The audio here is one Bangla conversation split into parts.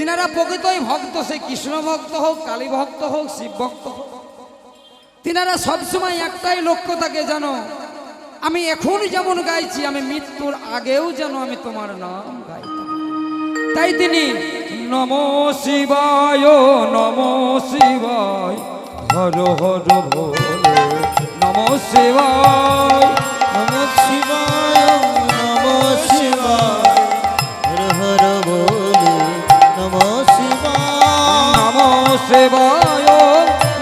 যিনারা প্রকৃতই ভক্ত, সে কৃষ্ণ ভক্ত হোক, কালী ভক্ত হোক, শিব ভক্ত হোক, তিনারা সবসময় একটাই লক্ষ্য থাকে, জানো আমি এখন যেমন গাইছি, আমি মৃত্যুর আগেও যেন আমি তোমার নাম গাই। তাই তিনি নমো শিবায় নমো শিবায় হর হর ভোলে নমো শিবায় নমঃ শিবায় নমঃ শিবায় হর হর বলে নমঃ শিবায় নমো শিবায়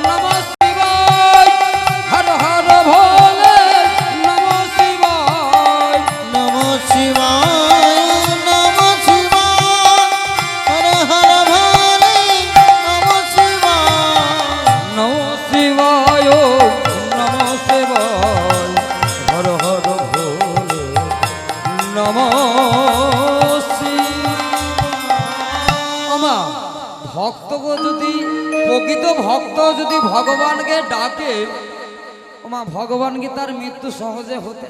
নমো শিবায় হর হর ভোলে নমো শিবায় নমঃ শিবায় নমঃ শিবায় হর হর বলে নমঃ শিবায় নমো শিবায় নমো শিবায় হর হর ভোলে নমো শিবায়। ভক্তকে যদি, প্রকৃত ভক্ত যদি ভগবানকে ডাকে, ওমা ভগবান কি তার মৃত্যু সহজে হতে?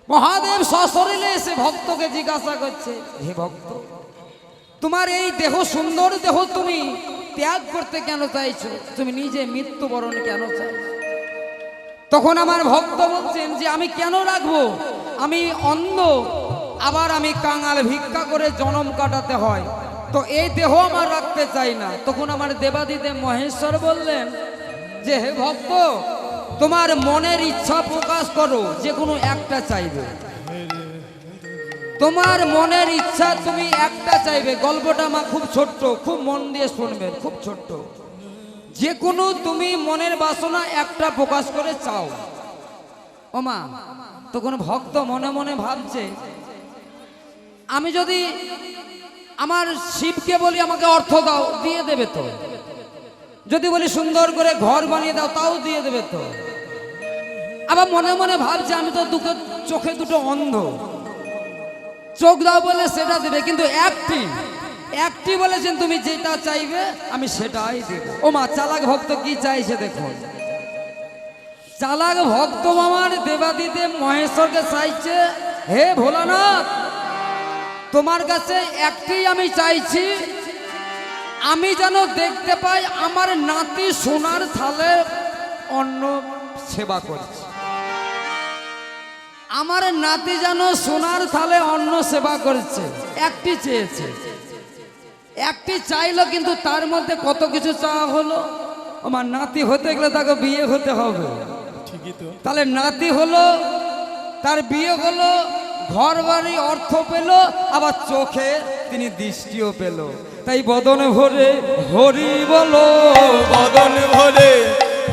মহাদেব সশরীরে এসে ভক্তকে জিজ্ঞাসা করছে, হে ভক্ত, তোমার এই দেহ, সুন্দর দেহ তুমি ত্যাগ করতে কেন চাইছো? তুমি নিজে মৃত্যুবরণ কেন চাইছো? তখন আমার ভক্ত বলছেন যে আমি কেন রাখবো, আমি অন্ধ, আবার আমি কাঙাল, ভিক্ষা করে জন্ম কাটাতে হয়, তো এই দেহ আমার রাখতে চাই না। তখন আমার দেবাদিদেব মহেশ্বর বললেন যে হে ভক্ত, তোমার মনের ইচ্ছা প্রকাশ করো, যে কোনো একটা চাইবে, তোমার মনের ইচ্ছা তুমি একটা চাইবে। গল্পটা মা খুব ছোট্ট, খুব মন দিয়ে শুনবেন, খুব ছোট্ট। যে কোনো তুমি মনের বাসনা একটা প্রকাশ করে চাও। ও মা, তখন ভক্ত মনে মনে ভাবছে, আমি যদি আমার শিবকে বলি আমাকে অর্থ দাও, দিয়ে দেবে তো। যদি বলি সুন্দর করে ঘর বানিয়ে দাও, তাও দিয়ে দেবে তো। আবার মনে মনে ভাবছে, আমি তো চোখে দুটো অন্ধ, চোখ দাও বলে সেটা দেবে, কিন্তু একটি বলেছেন তুমি যেটা চাইবে আমি সেটাই দেব। ও মা, চালাক ভক্ত কি চাইছে দেখুন। চালাক ভক্ত আমার দেবাদিদেব মহেশ্বরকে চাইছে, হে ভোলানাথ, তোমার কাছে একটি আমি চাইছি, আমি যেন দেখতে পাই আমার নাতি সোনার থালে অন্ন সেবা করছে। আমার নাতি যেন সোনার থালে অন্ন সেবা করছে, একটি চেয়েছে। একটি চাইলো, কিন্তু তার মধ্যে কত কিছু চাওয়া হলো। আমার নাতি হতে গেলে তাকে বিয়ে হতে হবে, তাহলে নাতি হলো, তার বিয়ে হলো, ঘর বাড়ি অর্থ পেল, আবার চোখে তিনি দৃষ্টিও পেল। তাই বদনে ভরে হরি বলো, বদন ভরে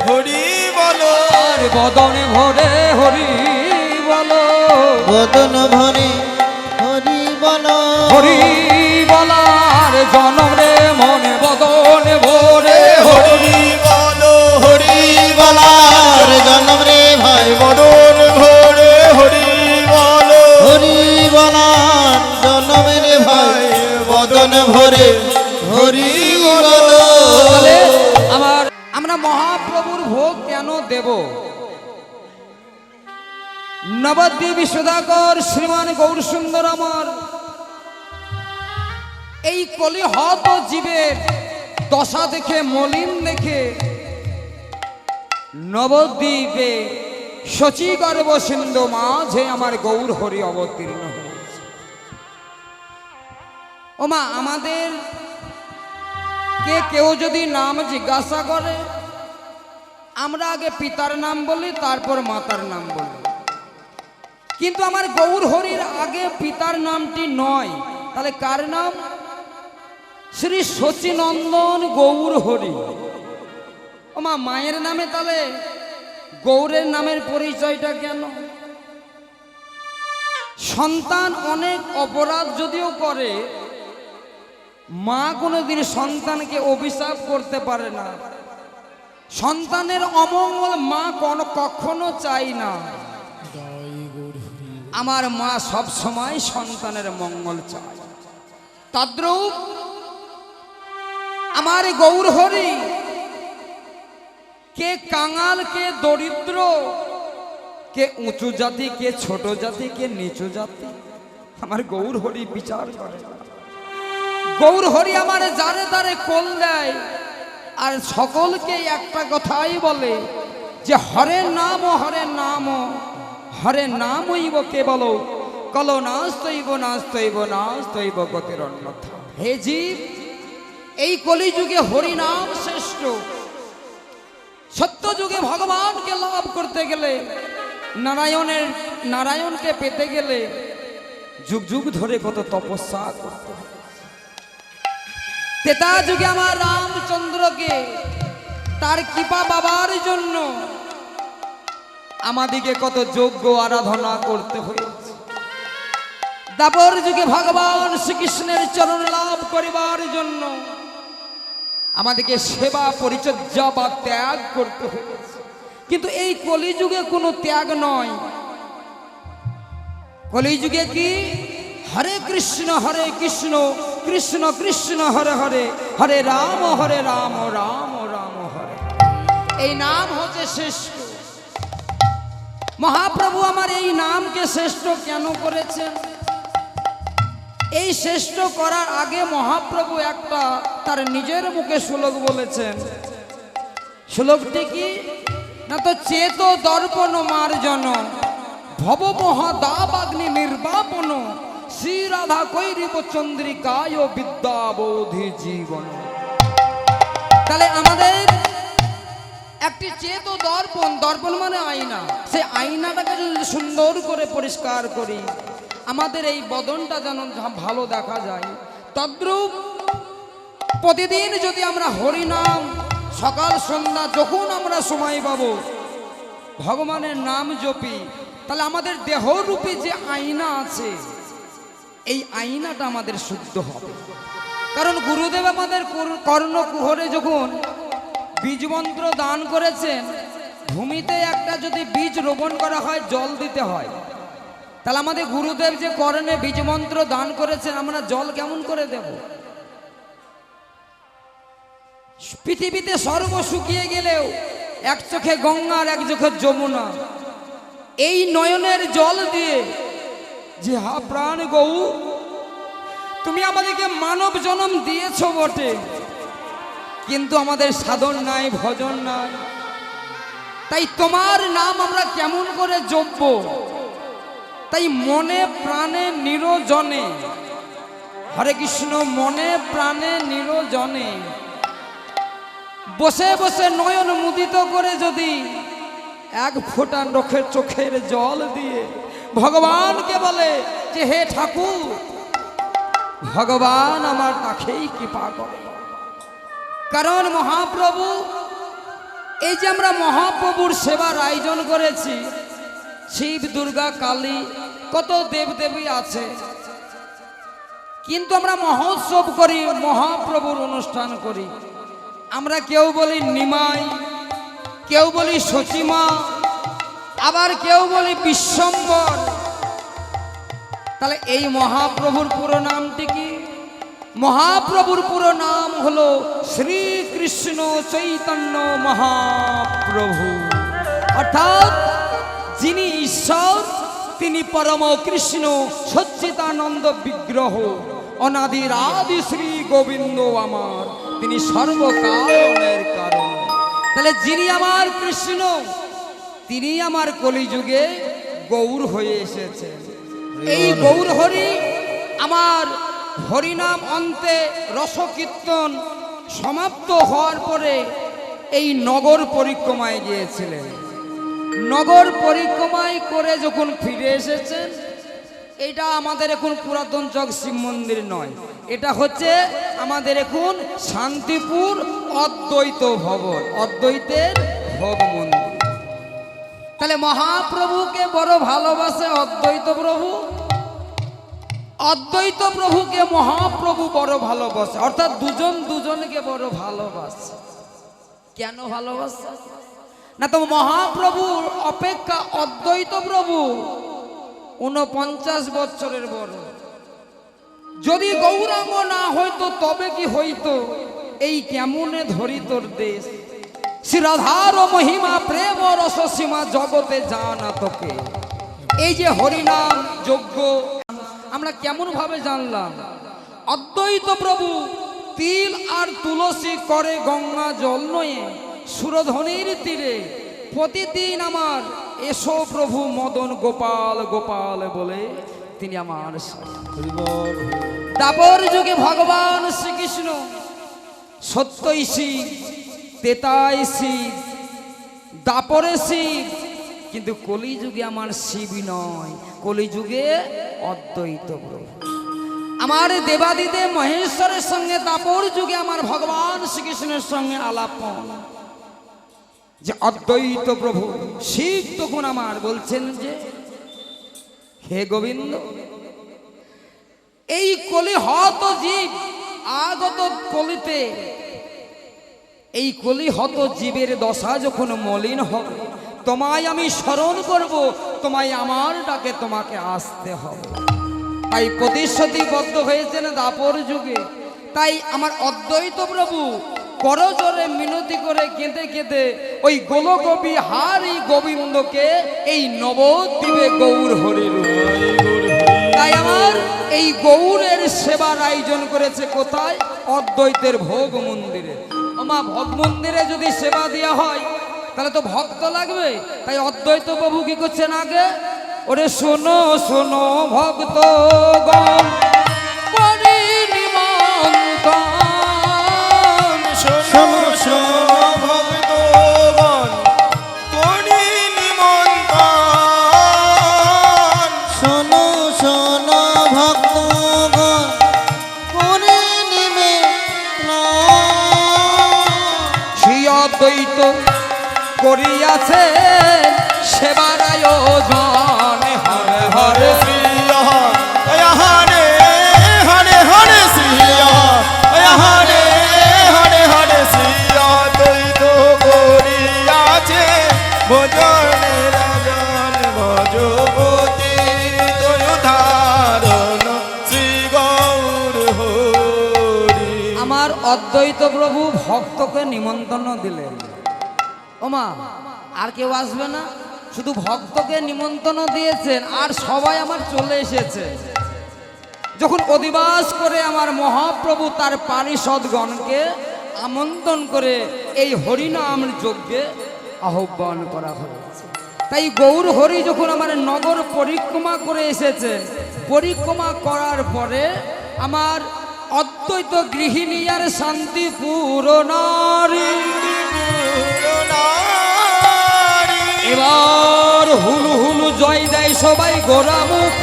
হরি বলো, আর বদনে ভরে হরি বলো, বদন ভরে হরি বলো, হরি বলার জনম রে মনে বদনে ভরে হরি বলো, হরি বলার জন্ম রে ভাই বদন ভরে হরি বলো, হরি বলার জন্ম রে ভাই বদন ভরে হরি বলো। তাহলে আমরা মহাপ্রভুর ভোগ কেন দেব? নবদ্বীপ সুধাকর শ্রীমান গৌর সুন্দর আমার এই কলিহত জীবের দশা দেখে, মলিন দেখে নবদ্বীপে শচীগর্ভ সিন্ধু মাঝে আমার গৌর হরি অবতীর্ণ হয়েছে। ও মা, আমাদের কে কেউ যদি নাম জিজ্ঞাসা করে, আমরা আগে পিতার নাম বলি, তারপর মাতার নাম বলি, কিন্তু আমার গৌর হরির আগে পিতার নামটি নয়। তাহলে কার নাম? শ্রী শচীনন্দন গৌর হরি। ও মা, মায়ের নামে তাহলে গৌরের নামের পরিচয়টা কেন? সন্তান অনেক অপরাধ যদিও করে, মা কোনোদিন সন্তানকে অভিশাপ করতে পারে না। সন্তানের অমঙ্গল মা কখনো চাই না। আমার মা সব সময় সন্তানের মঙ্গল চায়। তদ্রূপ আমার গৌর হরি, কে কাঙাল, কে দরিদ্র, কে উঁচু জাতি, কে ছোট জাতি, কে নিচু জাতি, আমার গৌর হরি বিচার করে। গৌর হরি আমার যারে তারে কোল দেয়, আর সকলকে একটা কথাই বলে যে হরে নাম হরে নাম হরে নামইব কেবল কল নাস্তৈব নাস্তৈব নাস্তৈব গতির অন্যথা। হে জীব, এই কলিযুগে হরি নাম শ্রেষ্ঠ। সত্য যুগে ভগবানকে লাভ করতে গেলে, নারায়ণকে পেতে গেলে যুগ যুগ ধরে কত তপস্যা করতে হবে। তেতা যুগে আমার রামচন্দ্রকে তার কৃপা বাবার জন্য আমাদিকে কত যোগ্য আরাধনা করতে হয়েছে। দাপর যুগে ভগবান শ্রীকৃষ্ণের চরণ লাভ করিবার জন্য আমাদেরকে সেবা পরিচর্যা বা ত্যাগ করতে হয়েছে। কিন্তু এই কলিযুগে কোনো ত্যাগ নয়। কলিযুগে কি হরে কৃষ্ণ কৃষ্ণ কৃষ্ণ হরে হরে, হরে রাম রাম রাম হরে। এই নাম হচ্ছে শ্রেষ্ঠ। মহাপ্রভু আমার এই নামকে শ্রেষ্ঠ কেন করেছেন? এই শ্রেষ্ঠ করার আগে মহাপ্রভু একটা তার নিজের মুখে শ্লোক বলেছেন। শ্লোকটি কি না, তো চেত দর্পণ মার্জন ভব মহাদাবাগ্নি নির্বাপন শ্রী রাধা কৈরিব চন্দ্রিকায় বিদ্যাবোধি জীবন। তাহলে আমাদের একটি চেত দর্পণ, দর্পণ মানে আয়না, সেই আয়নাটাকে যদি সুন্দর করে পরিষ্কার করি, আমাদের এই বদনটা যেন ভালো দেখা যায়, তদ্রূপ প্রতিদিন যদি আমরা হরিনাম সকাল সন্ধ্যা যখন আমরা সময় পাবো ভগবানের নাম জপি, তাহলে আমাদের দেহরূপী যে আয়না আছে এই আয়নাটা আমাদের শুদ্ধ হবে। কারণ গুরুদেব আমাদের কর্ণকুহরে যখন বীজ মন্ত্র দান করেছেন, ভূমিতে একটা যদি বীজ রোপণ করা হয় জল দিতে হয়। তাহলে আমাদের গুরুদেব যে কর্ণে বীজ মন্ত্র দান করেছেন, আমরা জল কেমন করে দেব? পৃথিবীতে সর্ব শুকিয়ে গেলেও এক চোখে গঙ্গা আর এক চোখে যমুনা, এই নয়নের জল দিয়ে যে হা প্রাণ গৌ, তুমি আমাদেরকে মানব জন্ম দিয়েছ বটে, কিন্তু আমাদের সাধন নাই, ভজন নাই। তাই তোমার নাম আমরা কেমন করে জপব? তাই মনে প্রাণে নিরজনে, হরে কৃষ্ণ মনে প্রাণে নিরজনে বসে বসে নয়ন মুদিত করে যদি এক ফোঁটা চোখের জল দিয়ে ভগবানকে বলে যে হে ঠাকুর, ভগবান আমার তাকেই কৃপা করে। কারণ মহাপ্রভু, এই যে আমরা মহাপ্রভুর সেবার আয়োজন করেছি, শিব দুর্গা কালী কত দেবদেবী আছে, কিন্তু আমরা মহোৎসব করি, মহাপ্রভুর অনুষ্ঠান করি। আমরা কেউ বলি নিমাই, কেউ বলি সচিমা, আবার কেউ বলি বিশ্বম্বর। তাহলে এই মহাপ্রভুর পুরো নামটি কি? মহাপ্রভুর পুরো নাম হলো শ্রীকৃষ্ণ চৈতন্য মহাপ্রভু। অর্থাৎ যিনি ঈশ্বর, তিনি পরম কৃষ্ণ সচ্চিদানন্দ বিগ্রহ, অনাদির আদি শ্রী গোবিন্দ আমার, তিনি সর্বকারণের কারণ। তাহলে যিনি আমার কৃষ্ণ, তিনি আমার কলিযুগে গৌর হয়ে এসেছেন। এই গৌর হরি আমার হরিনাম অন্তে রসকীর্তন সমাপ্ত হওয়ার পরে এই নগর পরিক্রমায় গিয়েছিলেন। নগর পরিক্রমায় করে যখন ফিরে এসেছেন, এটা আমাদের এখন পুরাতন চক শিব মন্দির নয়, এটা হচ্ছে আমাদের এখন শান্তিপুর অদ্বৈত ভবন, অদ্বৈতের ভোগ মন্দির। তাহলে মহাপ্রভুকে বড় ভালোবাসে অদ্বৈত প্রভু, অদ্বৈত প্রভুকে মহাপ্রভু বড় ভালোবাসে, অর্থাৎ দুজন দুজনকে বড় ভালোবাসে। কেন ভালোবাসে না? তো মহাপ্রভুর অপেক্ষা অদ্বৈত প্রভু 49 বছরের বড়। যদি গৌরাঙ্গ না হইতো তবে কি হইতো? এই কেমনে ধরি তোর দেশ, শ্রীরাধার মহিমা প্রেম রস সীমা জগতে জানা তোকে। এই যে হরিনাম যজ্ঞ আমরা কেমন ভাবে জানলাম? অদ্বৈত প্রভু তিল আর তুলসী করে গঙ্গা জল নয়ে সুরধনির তীরে প্রতিদিন আমার এসো প্রভু মদন গোপাল গোপাল বলে তিনি আমার দাপর যুগে ভগবান শ্রীকৃষ্ণ সত্যই শিব, তেতাই শিব, দাপরে শিব, কিন্তু কলিযুগে আমার শিবই নয়, কলিযুগে অদ্বৈত প্রভু। আমার দেবাদিদেব মহেশ্বরের সঙ্গে দাপর যুগে আমার ভগবান শ্রীকৃষ্ণের সঙ্গে আলাপন, যে অদ্বৈত প্রভু শিব তখন আমার বলছেন যে হে গোবিন্দ, এই কলি হত জীব আগত কলিতে, এই কলি হত জীবের দশা যখন মলিন হবে, তোমায় আমি স্মরণ করব, তোমায় আমার ডাকে তোমাকে আসতে হবে। তাই প্রতিশ্রুতিবদ্ধ হয়েছেন দাপর যুগে। তাই আমার অদ্বৈত প্রভু করজোরে মিনতি করে কেঁদে কেঁদে ওই গোলকবি হারি গোবিন্দকে এই নবদ্বীপে গৌর হরির, তাই আমার এই গৌরের সেবার আয়োজন করেছে কোথায়? অদ্বৈতের ভোগ মন্দিরে। আমা ভোগ মন্দিরে যদি সেবা দেওয়া হয় তাহলে তো ভক্ত লাগবে। তাই অদ্বৈত প্রভু কি করছেন আগে? ওরে শোনো শোনো ভক্ত গণ, শোনো শোনো ভক্তগণ, করি নিমন্ত্রণ। শোনো শোনো ভক্তগণ, করি নিমন্ত্রণ। শ্রী অদ্বৈত করিয়াছে সেবার আয়োজন, হরে হরে শ্রী হরে হরে হরে শ্রী হরে হরে হরে শ্রী অদ্বৈত করিয়াছে ভজনের রাজন ভজপতি ধারণ শ্রী গৌর হরি। আমার অদ্বৈত প্রভু ভক্তকে নিমন্ত্রণ দিলেন। ওমা আর কেউ আসবে না, শুধু ভক্তকে নিমন্ত্রণ দিয়েছেন আর সবাই আমার চলে এসেছে। যখন অধিবাস করে আমার মহাপ্রভু তার পারিষদগণকে আমন্ত্রণ করে এই হরিনাম যজ্ঞে আহ্বান করা হয়েছে। তাই গৌর হরি যখন আমার নগর পরিক্রমা করে এসেছেন, পরিক্রমা করার পরে আমার অদ্বৈত গৃহিণী আর শান্তিপুর নারী এবার হুলু হুলু জয় দেয় সবাই গোরা মুখ,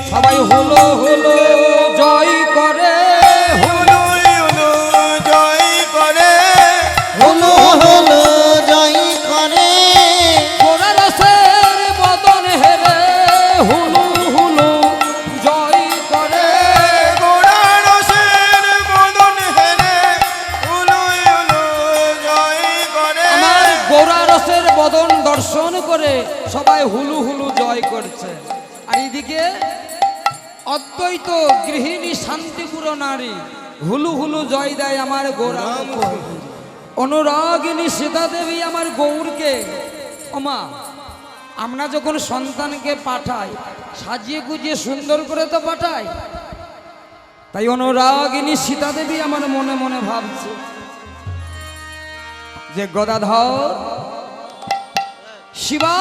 সবাই হুলো হুলো জয় করে, হুলু হুলু জয় করে, হুলু হুলু জয় করে। গোরা রসের বদন হেরে হুলু হুলু জয় করে, গোরা রসের বদন হেরে হুলু হুলু জয় করে। আমার গোরা রসের বদন দর্শন করে সবাই হুলু হুলু জয় করছে। আর এদিকে অদ্বৈত গৃহিণী শান্তিপুর নারী হুলু হুলু জয় দেয় আমার গোরা। অনুরাগিনী সীতা দেবী আমার গৌরকে, ওমা আমরা যখন সন্তানকে পাঠাই সাজিয়ে গুজিয়ে সুন্দর করে তো পাঠাই। তাই অনুরাগিনী সীতা দেবী আমার মনে মনে ভাবছে যে গদাধর শিবা,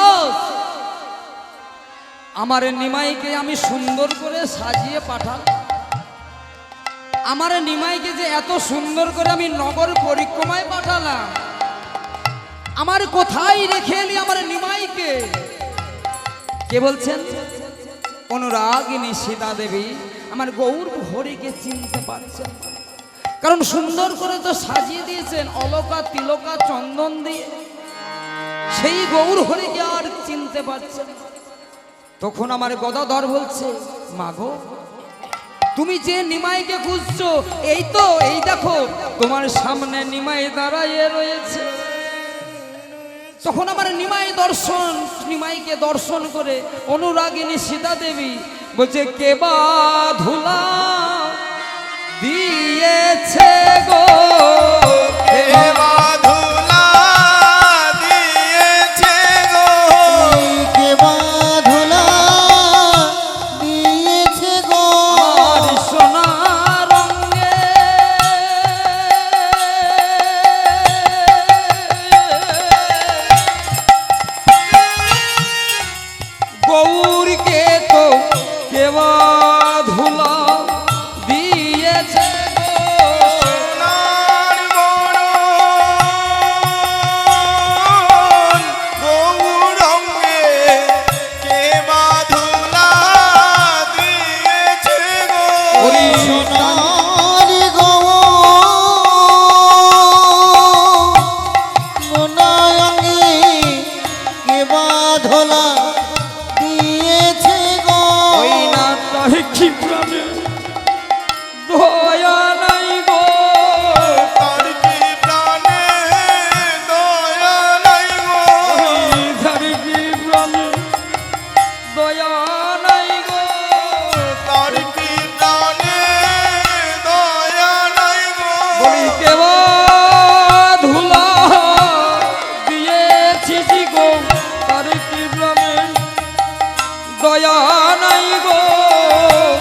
আমার নিমাইকে আমি সুন্দর করে সাজিয়ে পাঠাল, আমার নিমাইকে যে এত সুন্দর করে আমি নগর পরিক্রমায় পাঠালাম, আমার কোথায় রেখে এলি আমার নিমাইকে? কে বলছেন? অনুরাগিনী সীতা দেবী আমার গৌর হরিকে চিনতে পারছেন, কারণ সুন্দর করে তো সাজিয়ে দিয়েছেন অলকা তিলকা চন্দন দিয়ে, সেই গৌর হরিকে আর চিনতে পারছেন। তখন আমার গদাধর বলছে, মাগো তুমি যে নিমাইকে খুঁজছো, এই তো এই দেখো তোমার সামনে নিমাই দাঁড়াইয়ে রয়েছে। তখন আমার নিমাইকে দর্শন করে অনুরাগিনী সীতা দেবী বলছে, কে বা ধুলা দিয়েছে গো, কে বা ধুলা দিয়েছে গো, কে বা ধুলা দিয়েছে ওরে সোনারি গো মনায়ঙ্গে কেবা ধলা দিয়েছে গো ওই না তার কি প্রাণে দয়া নাই গো তার কি প্রাণে দয়া নাই গো ওই তার কি প্রাণে দয়া নাই গো তার কি প্রাণে দয়া নাই গো বলি কেবা ধুলা দিয়েছি গো তার কি প্রাণে দয়া নাই গো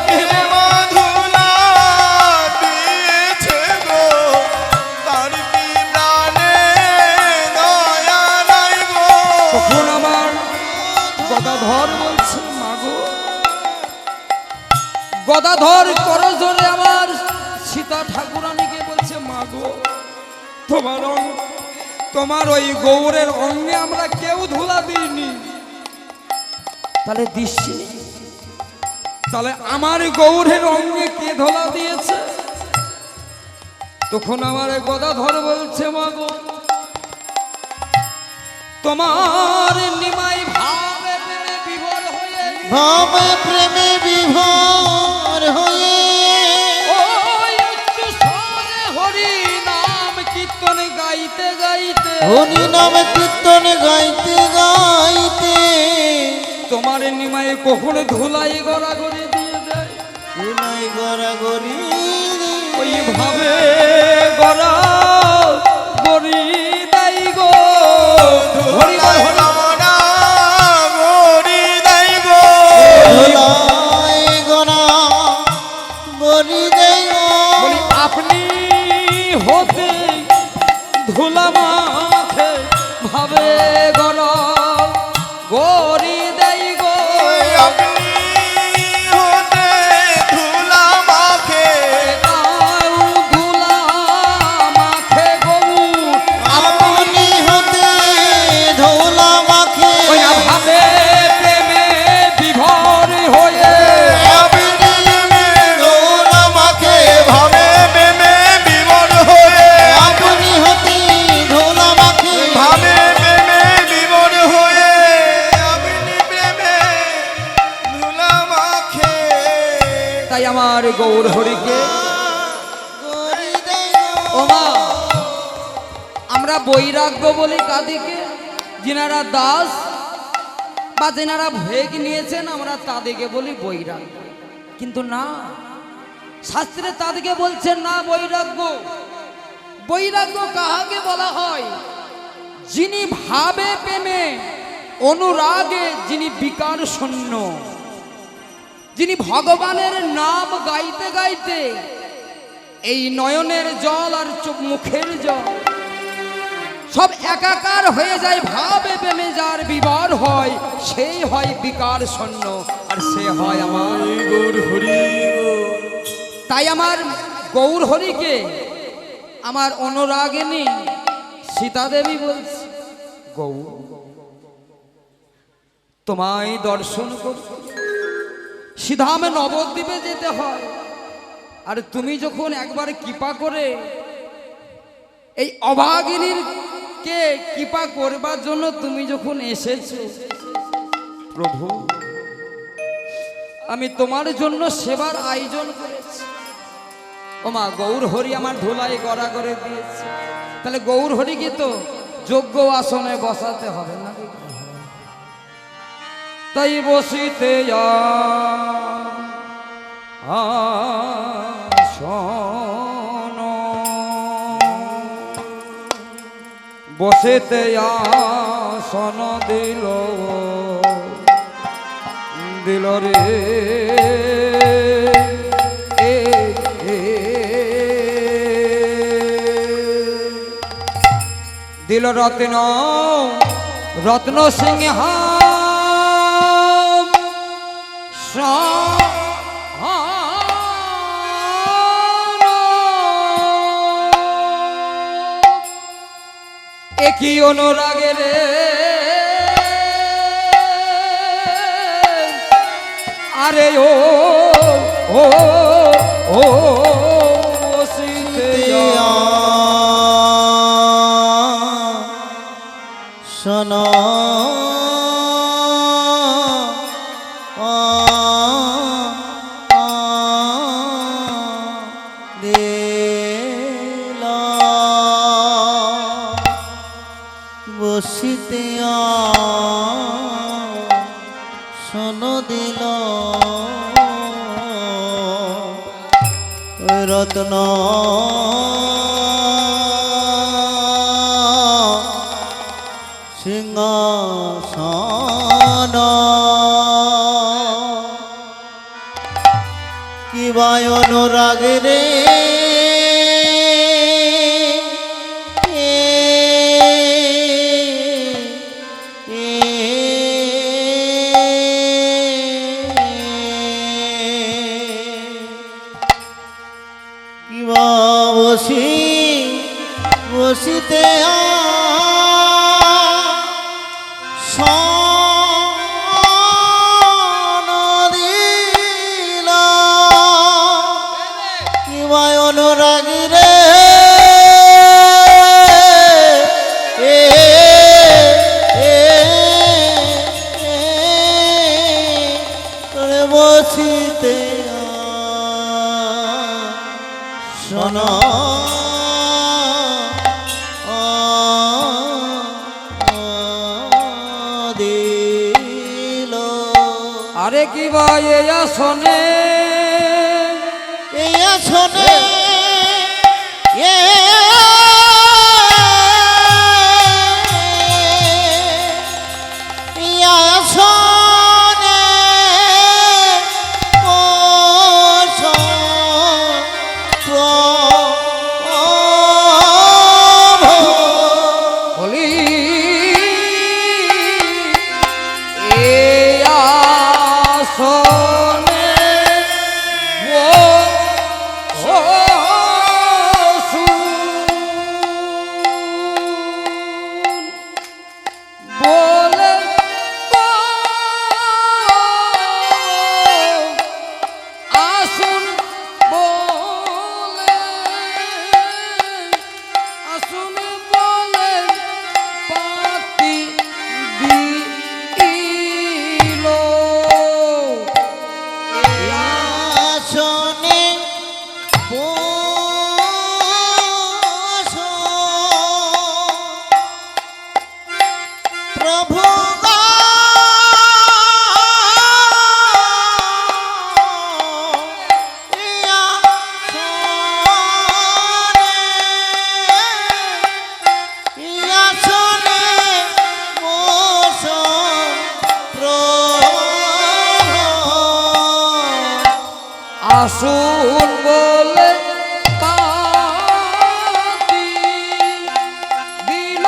কেবা ধুলা দিয়েছে গো তার কি প্রাণে দয়া নাই গো তখন আমার গদাধর বলছে মাগো গদাধর করজোরে আমার সীতা ঠাকুরানীকে বলছে মাগো তোমার ওই গৌরের অঙ্গে আমরা কেউ ধুলা দিইনি তাহলে দিচ্ছি তাহলে আমার গৌরের অঙ্গে কে ধুলা দিয়েছে তখন আমার গদাধর বলছে মাগো তোমার নিমাই ভাবে প্রেমে বিভোর হয়ে ভাবে প্রেমে বিভোর হয়ে ওই উচ্চ স্বরে হরি নাম কীর্তন গাইতে গাইতে হরি নাম কীর্তন গাইতে গাইতে তোমার নিমাই কখন ধুলাই গড়াগড়ি দিয়ে দেয় নাই গড়াগড়ি ওই ভাবে গড়া গড়ি দেয় গো হরি বল হরি কামনা গরি দেয় গো ধুলাই গড়া গড়ি দেয় গো। বলি আপনি হতে ধুলা মাখে ভাবে গড়া গড়ি দেয় গো আপনি হতে ধুলা মাখে তাও ধুলা মাখে গরু আপনি হতে ধুলা মাখে ওই না ভাবে প্রেমে বিভোর হয়ে আপনি ধুলা মাখে ভাবে প্রেমে বিমর হয়ে আপনি হতে ধুলা মাখে ভাবে প্রেমে বিমর হয়ে আপনি প্রেমে ধুলা মাখে তাই আমার গৌর হরিকে গড়ি দেয় গো। ও মা আমরা বৈরাগ্য বলি কাদিকে যিনারা দাস বা যিনারা ভেগ নিয়েছেন আমরা তাদেরকে বলি বৈরাগ্য কিন্তু না শাস্ত্রে তাদেরকে বলছেন না বৈরাগ্য বৈরাগ্য কাহাকে বলা হয় যিনি ভাবে প্রেমে অনুরাগে যিনি বিকার শূন্য যিনি ভগবানের নাম গাইতে গাইতে এই নয়নের জল আর মুখের জল সব একাকার হয়ে যায় ভাবে প্রেমে যার বিবার হয় সেই হয় বিকার শূন্য আর সে হয় আমার গৌর হরি তাই আমার গৌর হরিকে আমার অনুরাগিনী সীতা দেবী বলছে গৌর তোমায় দর্শন করতে সিধামে নবদ্বীপে যেতে হয় আর তুমি যখন একবার কৃপা করে এই অভাগিনীর কে কৃপা করবার জন্য তুমি যখন এসেছো প্রভু আমি তোমার জন্য সেবার আয়োজন করেছি ও মা গৌর হরি আমার ধুলাই গড়া করে দিয়েছে তাহলে গৌর হরিকে তো যোগ্য আসনে বসাতে হবে না তাই বসিতে আসন বসিতে আসন দিল দিল রে দিল রত্ন রত্ন সিংহা একই অনুরাগে রে আরে ও ও বসিতে শোনো দিল বসিতে শোনো দিল রত্ন সিংহাসন কিবা অনুরাগ রে কিবা বসিতে অনুরাগ রে তোরে বসিতে শোনো দিল আরে কি ভাই শোনে শোনে বলি শোনে বলে আসুন বলে আসুন বলে পাতি দিল শোনে প্রভু আসুন বলে পাতি দিল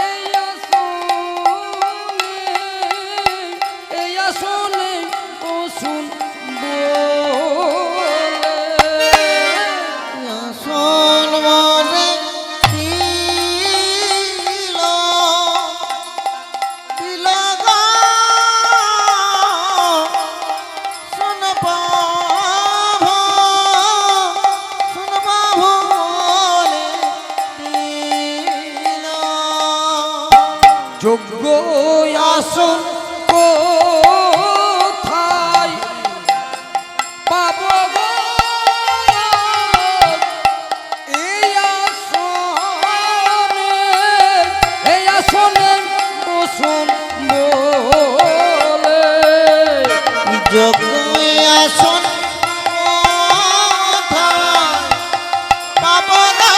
এই আসনে আসুন শোন বলে দিল দিল গো শোন বাবু বলে দিল যোগ্য আসুন কোথায় পাব গো এই আসনে বসুন বলে যোগ্য আসন পাব না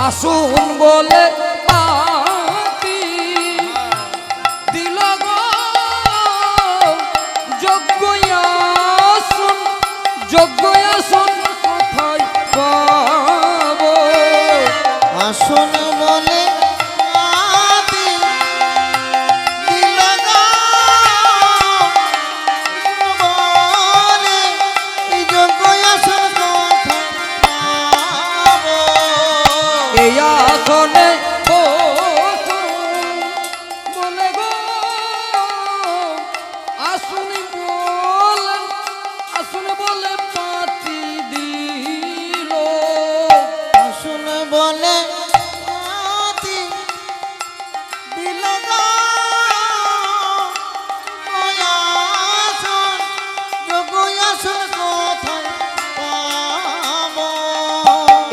আসুন বলে পাতি দিল গো যোগ্য আসুন যোগ্য আসুন কোথায় পাব আসন বলে দিল গো বলে যোগ্য আসন কোথায়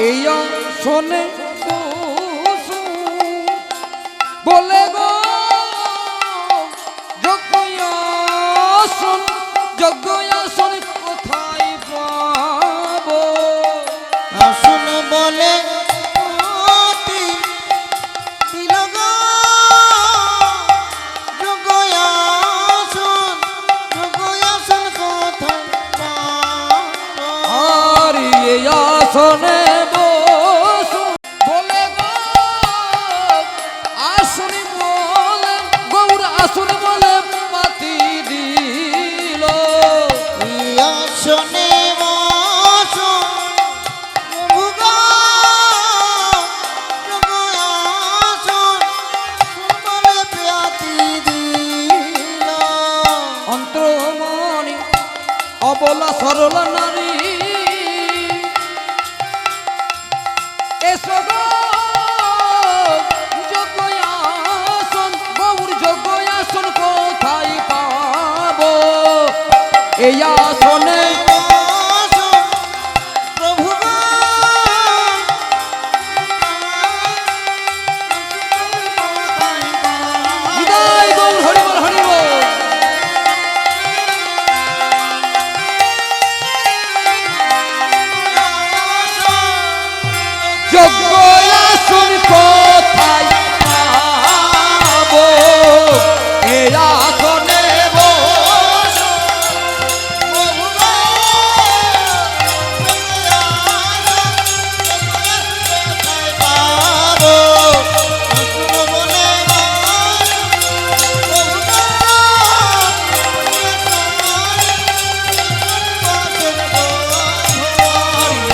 এই শোনে বলে গো যজ্ঞ আসন কোথায় পাবো? আসন বলে অতি দিল গো যোগ্য আসন কোথায় পাবো? আর এই আসনে বসু বলে গো আসনে বলে গৌর আসনে বলে পাতি দিল। এই আসনে বসো প্রভু গো যোগ্য আসন বলে প্রাতি দিল। অন্তর্মণি অবলা সরল নারী এসো গো যোগ্য আসন গৌর যোগ্য আসন কোথায় পাবো? এই আসনে প্রভু গো বিদায় গৌর হরিবল হরিবল। যোগ্য আসন কোথায় পাবো? এই আসনে বসো প্রভু গো কোথায় পাবো? আসন বলে প্রভু গো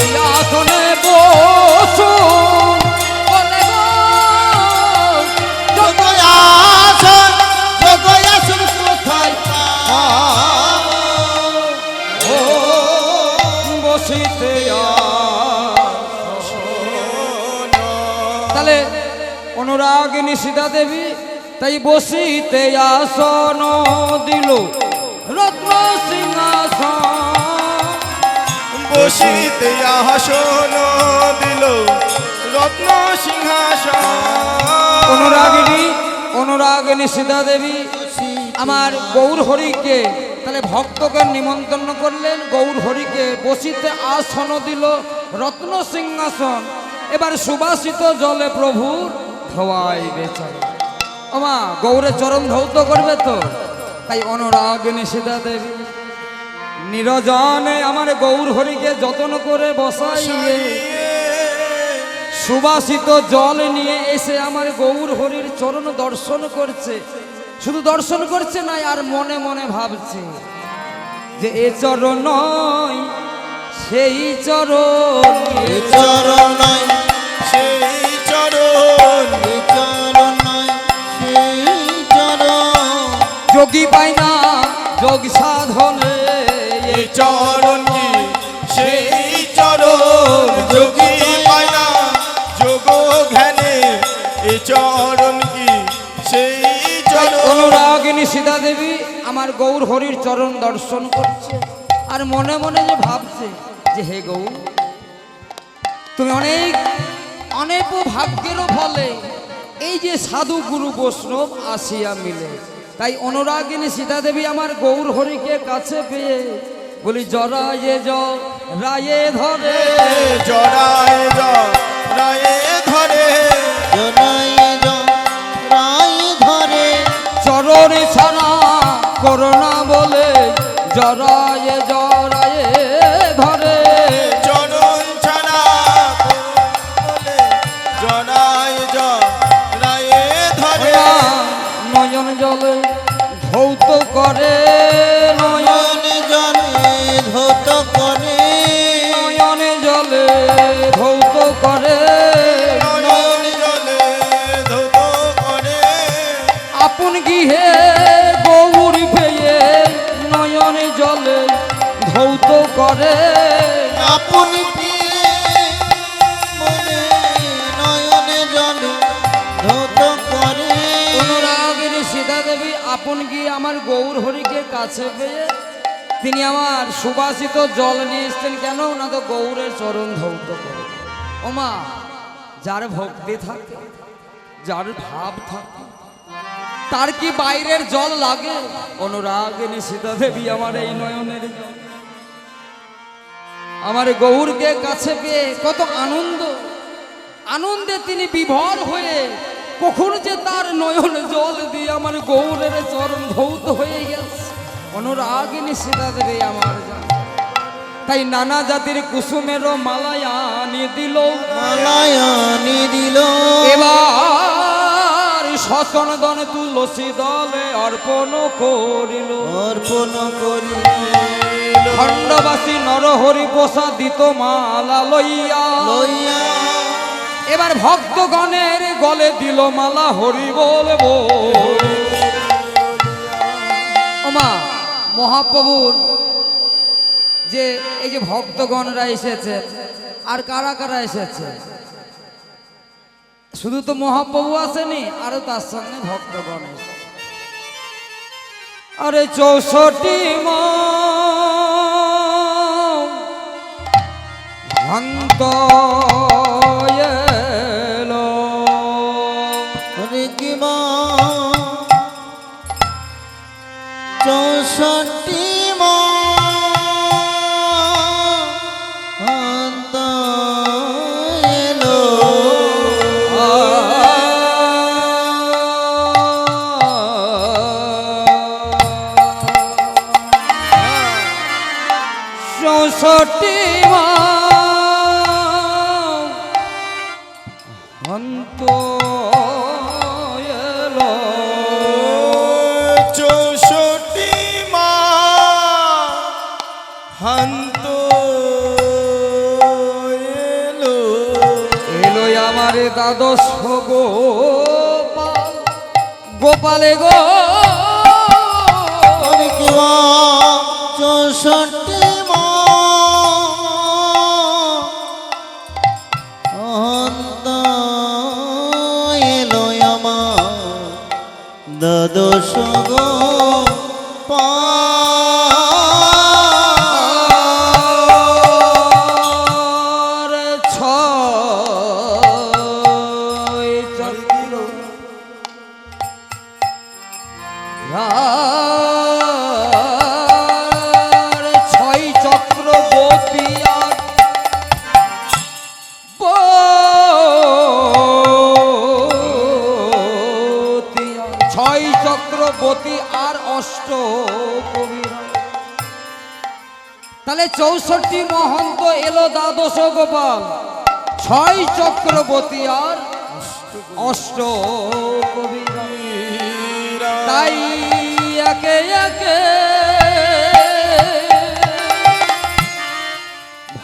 এই আসনে বসুন বলে গো যোগ্য আসন যোগ্য আসন কোথায় ও বসিতে তাহলে অনুরাগিনী সীতা দেবী তাই বসিতে আসন দিল রত্ন সিংহাসন। বসিতে আসন দিল রত্ন সিংহাসন। অনুরাগিনী সীতা দেবী আমার গৌর হরিকে তাহলে ভক্তকে নিমন্ত্রণ করলেন, গৌর হরিকে বসিতে আসন দিল রত্ন সিংহাসন। এবার সুবাসিত জলে প্রভুর ধোয়াই বেচার আমা গৌরের চরণ ধৌত করবে তো, তাই অনুরাগিনী সীতা দেবী নিরজনে আমার গৌর হরিকে যত্ন করে বসাইয়ে সুবাসিত জল নিয়ে এসে আমার গৌর হরির চরণ দর্শন করছে। শুধু দর্শন করছে না, আর মনে মনে ভাবছে যে এ চরণ নয় সেই চরণ, এ চরণ নয় সেই চরণ এ চরণ নয় সেই চরণ যোগী পাই না যোগ সাধনে এই চরণ কি সেই চরণ যোগী পায় না যোগ ধ্যানে এই চরণ কি সেই চরণ। অনুরাগিনী সীতা দেবী আমার গৌর হরির চরণ দর্শন করছে আর মনে মনে যে ভাবছে যে হে গৌর তুমি অনেক অনেক ভাগ্যেরও ফলে এই যে সাধু গুরু বৈষ্ণব আসিয়া মিলে, তাই অনুরাগিনী সীতা দেবী আমার গৌর হরিকে কাছে পেয়ে বলি জরায়ে রায়ে ধরে জড়ায় জড়ায়ে ধরে জনায় রায় ধরে চরণ ছাড়া করোনা বলে জরায়ে ধরে চরণ ছাড়া বলে জড়ায় জড়ায়ে ধরে নয়ন জলে ধৌত করে নয়ন নয়ন জলে ধৌত করে নয়নে জলে ধৌত করে নয়ন জলে ধৌত করে আপন গৃহে গৌর পেয়ে নয়নে জলে ধৌত করে আপনি প্রিয়ে মনে নয়নে জলে ধৌত করে অনুরাগিনী সীতা দেবী আপন গিয়ে আমার গৌর হরিকে কাছে পেয়ে তিনি আমার সুবাসিত জল নিয়ে এসছেন। কেন না তো গৌরের চরণ ধৌত করে। ওমা যার ভক্তি থাকে, যার ভাব থাকে, তার কি বাইরের জল লাগে? অনুরাগিনী সীতা দেবী আমার এই নয়নের জল, আমার গৌরকে কাছে পেয়ে কত আনন্দ, আনন্দে তিনি বিভোর হয়ে কখন যে তার নয়ন জল দিয়ে আমার গৌরের চরণ ধৌত হয়ে গেছে। অনুরাগিনী সীতা দেবী আমার জান, তাই নানা জাতির কুসুমেরও মালায়ানি দিল, মালায়ানি দিল। এবার সচন্দন তুলসী দলে অর্পণ করিল, অর্পণ করিল। খণ্ডবাসী নরহরি প্রসাদিত মালা লইয়া, লইয়া এবার ভক্তগণের গলে দিল মালা হরি বলবো। ওমা মহাপ্রভুর যে এই যে ভক্তগণরা এসেছে, আর কারা কারা এসেছে? শুধু তো মহাপ্রভু আসেনি, আরো তার সঙ্গে ভক্তগণ এসেছে। আরে 64 ভক্ত এলো, হরে কি মা 64 মহন্ত এলো। 64 ভক্ত এলো, 64 মা হন্ত এলো। এলো আমার দ্বাদশ গোপাল, গোপালে গো হরে কি মা 64 মহন্ত এলো আমার দ্বাদশ আর ছয় চক্র আর ছয় চক্রবর্তী আর ছয় চক্রবর্তী আর অষ্ট কবিরা। তাহলে 64 মহন্ত এলো দ্বাদশ গোপাল, ছয় চক্রবর্তী আর অষ্ট কবিরা। তাই একে একে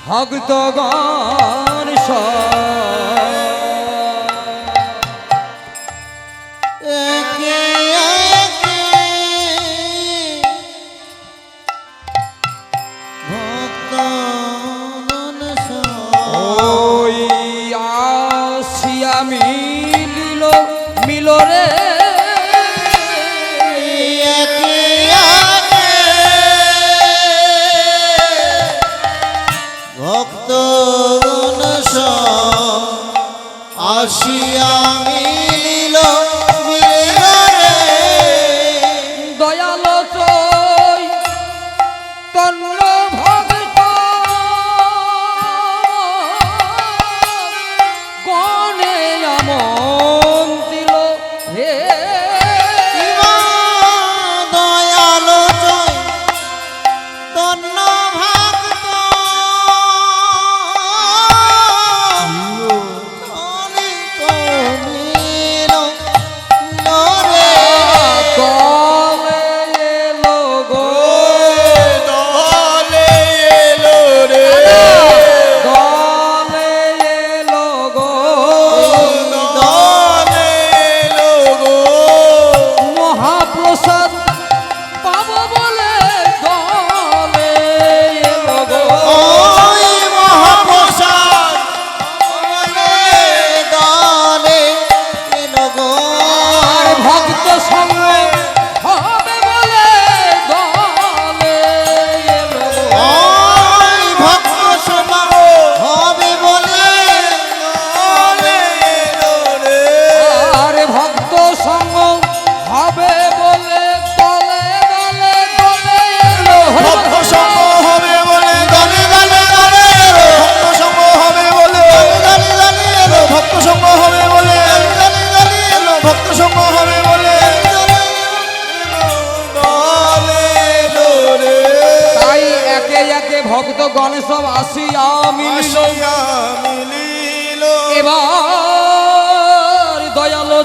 ভক্তগণ একে একে ভক্তগণ ওই আসিয়া মিলিল মিল রে, একে একে ভক্তগণ আসিয়া মিলিল মিলিল রে। দয়াল চৈ তন্ন ভক্ত গণে আমন দিল হে, দয়াল জয় তন্ন ভক্ত অনেক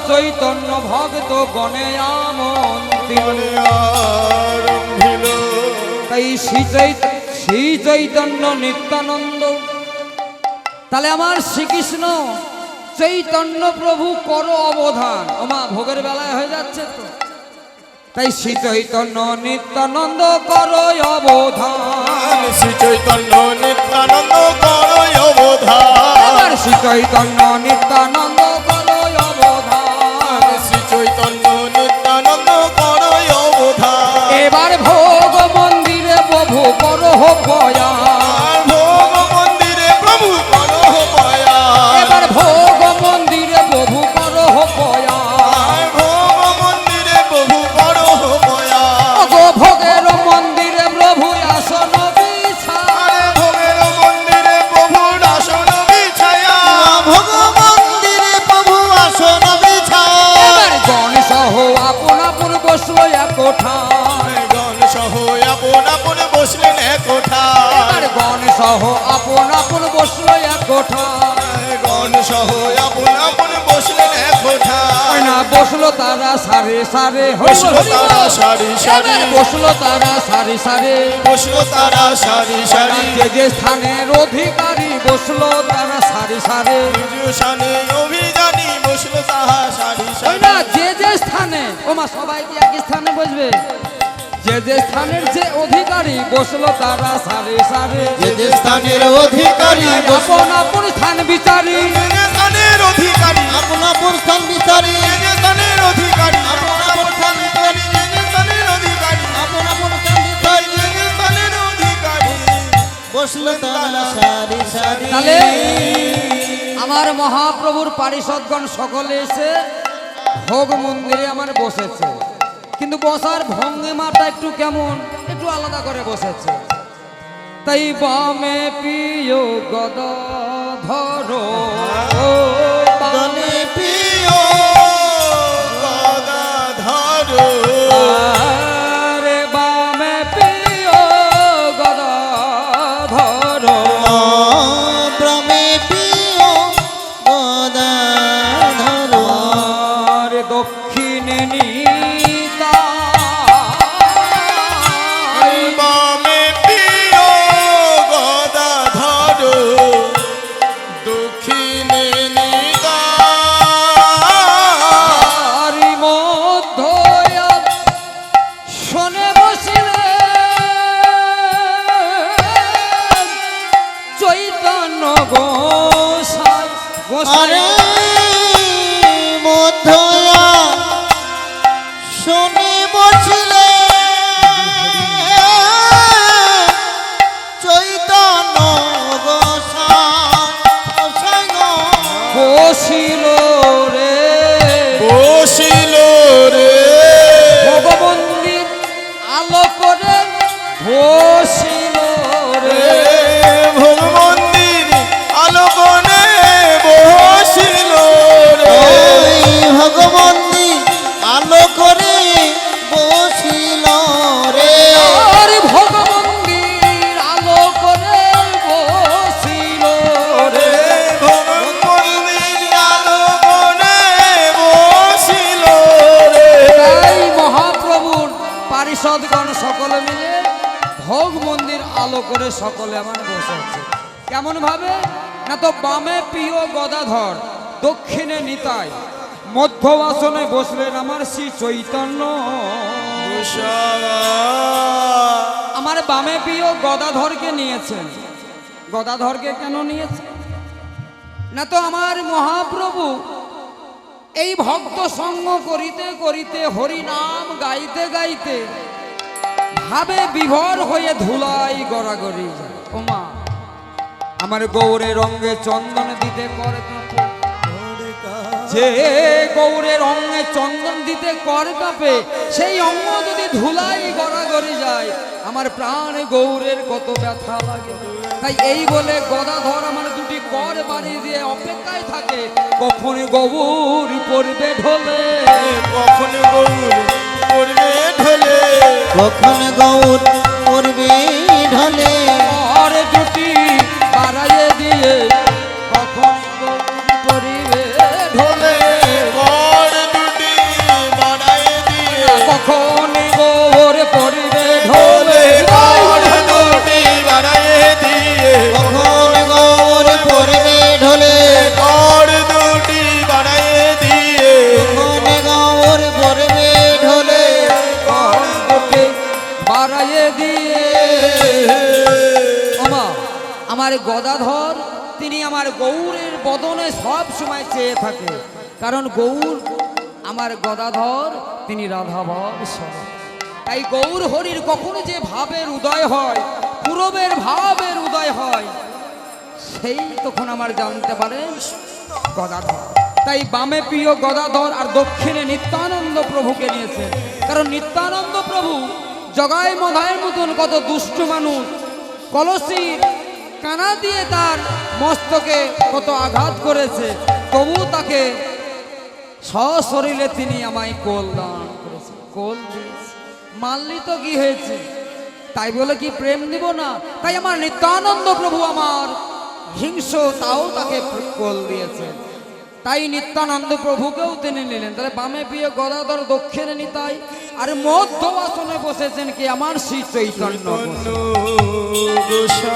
চৈতন্য ভক্ত গণে আমন্ত্রিত। আরম্ভিল তাই শ্রী চৈতন্য নিত্যানন্দ, তাহলে আমার শ্রীকৃষ্ণ চৈতন্য প্রভু করো অবধান। ওমা ভোগের বেলায় হয়ে যাচ্ছে তো, তাই শ্রী চৈতন্য নিত্যানন্দ করো অবধান। শ্রী চৈতন্য নিত্যানন্দ করো অবধান। এবার শ্রী চৈতন্য নিত্যানন্দ করো অবধান। শ্রী চৈতন্য নিত্যানন্দ করো অবধান। এবার ভোগ মন্দিরে প্রভু করো পয়া। ভোগ মন্দিরে প্রভু করো পয়া। এবার ভোগ মন্দিরে প্রভু করো পয়া। ভোগ মন্দিরে প্রভু করো পয়া। গো ভোগের মন্দিরে প্রভু আসন বিছায়। ভোগের মন্দিরে প্রভু আসন বিছায়া। ভোগ মন্দিরে প্রভু আসন বিছায়। এবার গণ সহ আপন আপন বসলো এক কোঠায়। গণ সহ আপন আপন বসলেন এক কোঠায়। এবার গণ সহ আপন আপন বসলো এক কোঠায়। গণ সহ আপন আপন বসলেন এক কোঠায়। না বসলো তারা সারে সারে, বসলো তারা সারি সারি। এবার বসলো তারা সারি সারে। বসলো তারা সারি সারি। যে যে স্থানের অধিকারী বসলো তারা সারি সারে। শানে অভিযানী বসলো তাহা সারি ওই সারি। না যে যে স্থানে, ওমা সবাই কি একই স্থানে বসবে? যে যে স্থানের যে অধিকারী বসলো তারা সারে সারে। যে যে স্থানের অধিকারী আপন আপন স্থান বিচারি। স্থানের অধিকারী আপন আপন স্থান বিচারি। স্থানের অধিকারী আপন আপন স্থান বিচারি। স্থানের অধিকারী আপন আপন স্থান বিচারি। স্থানের অধিকারী। বসলো তারা সারি সারি। তাহলে আমার মহাপ্রভুর পারিষদগণ সকলে এসে ভোগ মন্দিরে আমার বসেছে, কিন্তু বসার ভঙ্গিমাটা একটু কেমন, একটু আলাদা করে বসেছে। তাই বামে প্রিয় গদাধর, গণে প্রিয় গদাধর। আরে বামে প্রিয় গদাধর। ব্রহ্মে প্রিয় গদাধর। আর দক্ষিণে নিতা বামে প্রিয় গদাধর। দক্ষিণে নিদান। মধ্যয়া শোনে বসিলে চৈতন্য গোসাই গোসাই। আরে মধ্যয়া শুনে বসিলে চৈতন্য গোসাই গো। বসিল রে বসিল রে ভগবন্দির আলো করে বসিল রে। ভগবন্দির আলোকনে বসিল রে। ওই ভগবন্তী আলো করে বসিল রে। আর ভগবন্দির আলো করে বসিল রে। ভগবন্দির আলোকনে বসিল রে। তাই মহাপ্রভুর পারিষদগণ সকলে মিলে ভোগ মন্দির আলো করে সকলে আমার বসেছে। কেমন ভাবে না, তো বামে প্রিয় গদাধর, দক্ষিণে নিতাই, মধ্য আসনে বসলেন আমার শ্রী চৈতন্য। আমার বামে প্রিয় গদাধরকে নিয়েছেন। গদাধরকে কেন নিয়েছেন না, তো আমার মহাপ্রভু এই ভক্ত সঙ্গ করিতে করিতে হরিনাম গাইতে গাইতে ভাবে বিভোর হয়ে ধুলাই গড়াগড়ি যায়। ওমা আমার গৌরে রঙ্গে চন্দন দিতে করে কাঁপে। যে গৌরে রঙ্গে চন্দন দিতে কর কাঁপে, সেই অঙ্গ যদি ধুলাই গড়াগড়ি যায়, আমার প্রাণ গৌরের কত ব্যথা লাগে। তাই এই বলে গদাধর আমার দুটি কর বাড়ি দিয়ে অপেক্ষায় থাকে, কখন গৌর পড়বে ঢোলে। কখন গৌর পড়বে ঢলে। কখন গৌর পূর্বে ঢলে। কর দুটি বাড়াইয়ে দিয়ে কখন গৌর পড়বে ঢোলে। কর গদাধর তিনি আমার গৌরের বদনে সব সময় চেয়ে থাকে, কারণ গৌর আমার গদাধর তিনি রাধাভাব স্বরূপ। তাই গৌর হরির কখনো যে ভাবের উদয় হয়, পূরবের ভাবের উদয় হয়, সেই তখন আমার জানতে পারেন গদাধর। তাই বামে প্রিয় গদাধর আর দক্ষিণে নিত্যানন্দ প্রভুকে নিয়েছে, কারণ নিত্যানন্দ প্রভু জগাই মধায়ের মতন কত দুষ্ট মানুষ কলসির কানা দিয়ে তার মস্তকে কত আঘাত করেছে, তবু তাকে সশরীরে তিনি আমায় কোল দান করেছে, কোল দিয়েছে। মানলি তো কি হয়েছে, তাই বলে কি প্রেম দিব না? তাই আমার নিত্যানন্দ প্রভু আমার হিংস তাও তাকে কোল দিয়েছেন। তাই নিত্যানন্দ প্রভুকেও তিনি নিলেন। তাহলে বামে প্রিয় গদাধর, দক্ষিণে নিতাই, আর মধ্য আসনে বসেছেন কি আমার শ্রী চৈতন্য।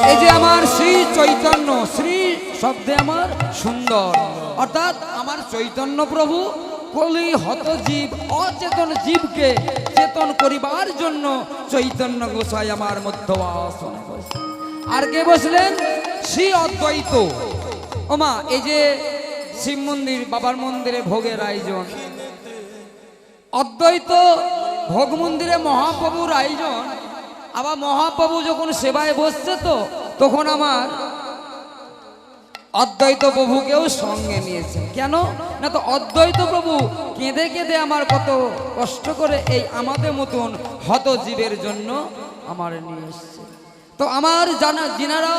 এই যে আমার শ্রী চৈতন্য, শ্রী শব্দে আমার সুন্দর, অর্থাৎ আমার চৈতন্য প্রভু কলি হত জীব অচেতন জীবকে চেতন করিবার জন্য চৈতন্য গোসাই আমার মধ্য আসনে বসে। আর কে বসলেন? শ্রী অদ্বৈত। ওমা এই যে শিব মন্দির, বাবার মন্দিরে ভোগের আয়োজন, অদ্বৈত ভোগ মন্দিরে মহাপ্রভুর আয়োজন। আবার মহাপ্রভু যখন সেবায় বসছে তো তখন আমার অদ্বৈত প্রভুকেও সঙ্গে নিয়েছে। কেন না, তো অদ্বৈত প্রভু কেঁদে কেঁদে আমার কত কষ্ট করে এই আমাদের মতন হত জীবের জন্য আমার নিয়ে এসছে। তো আমার জানা যিনারা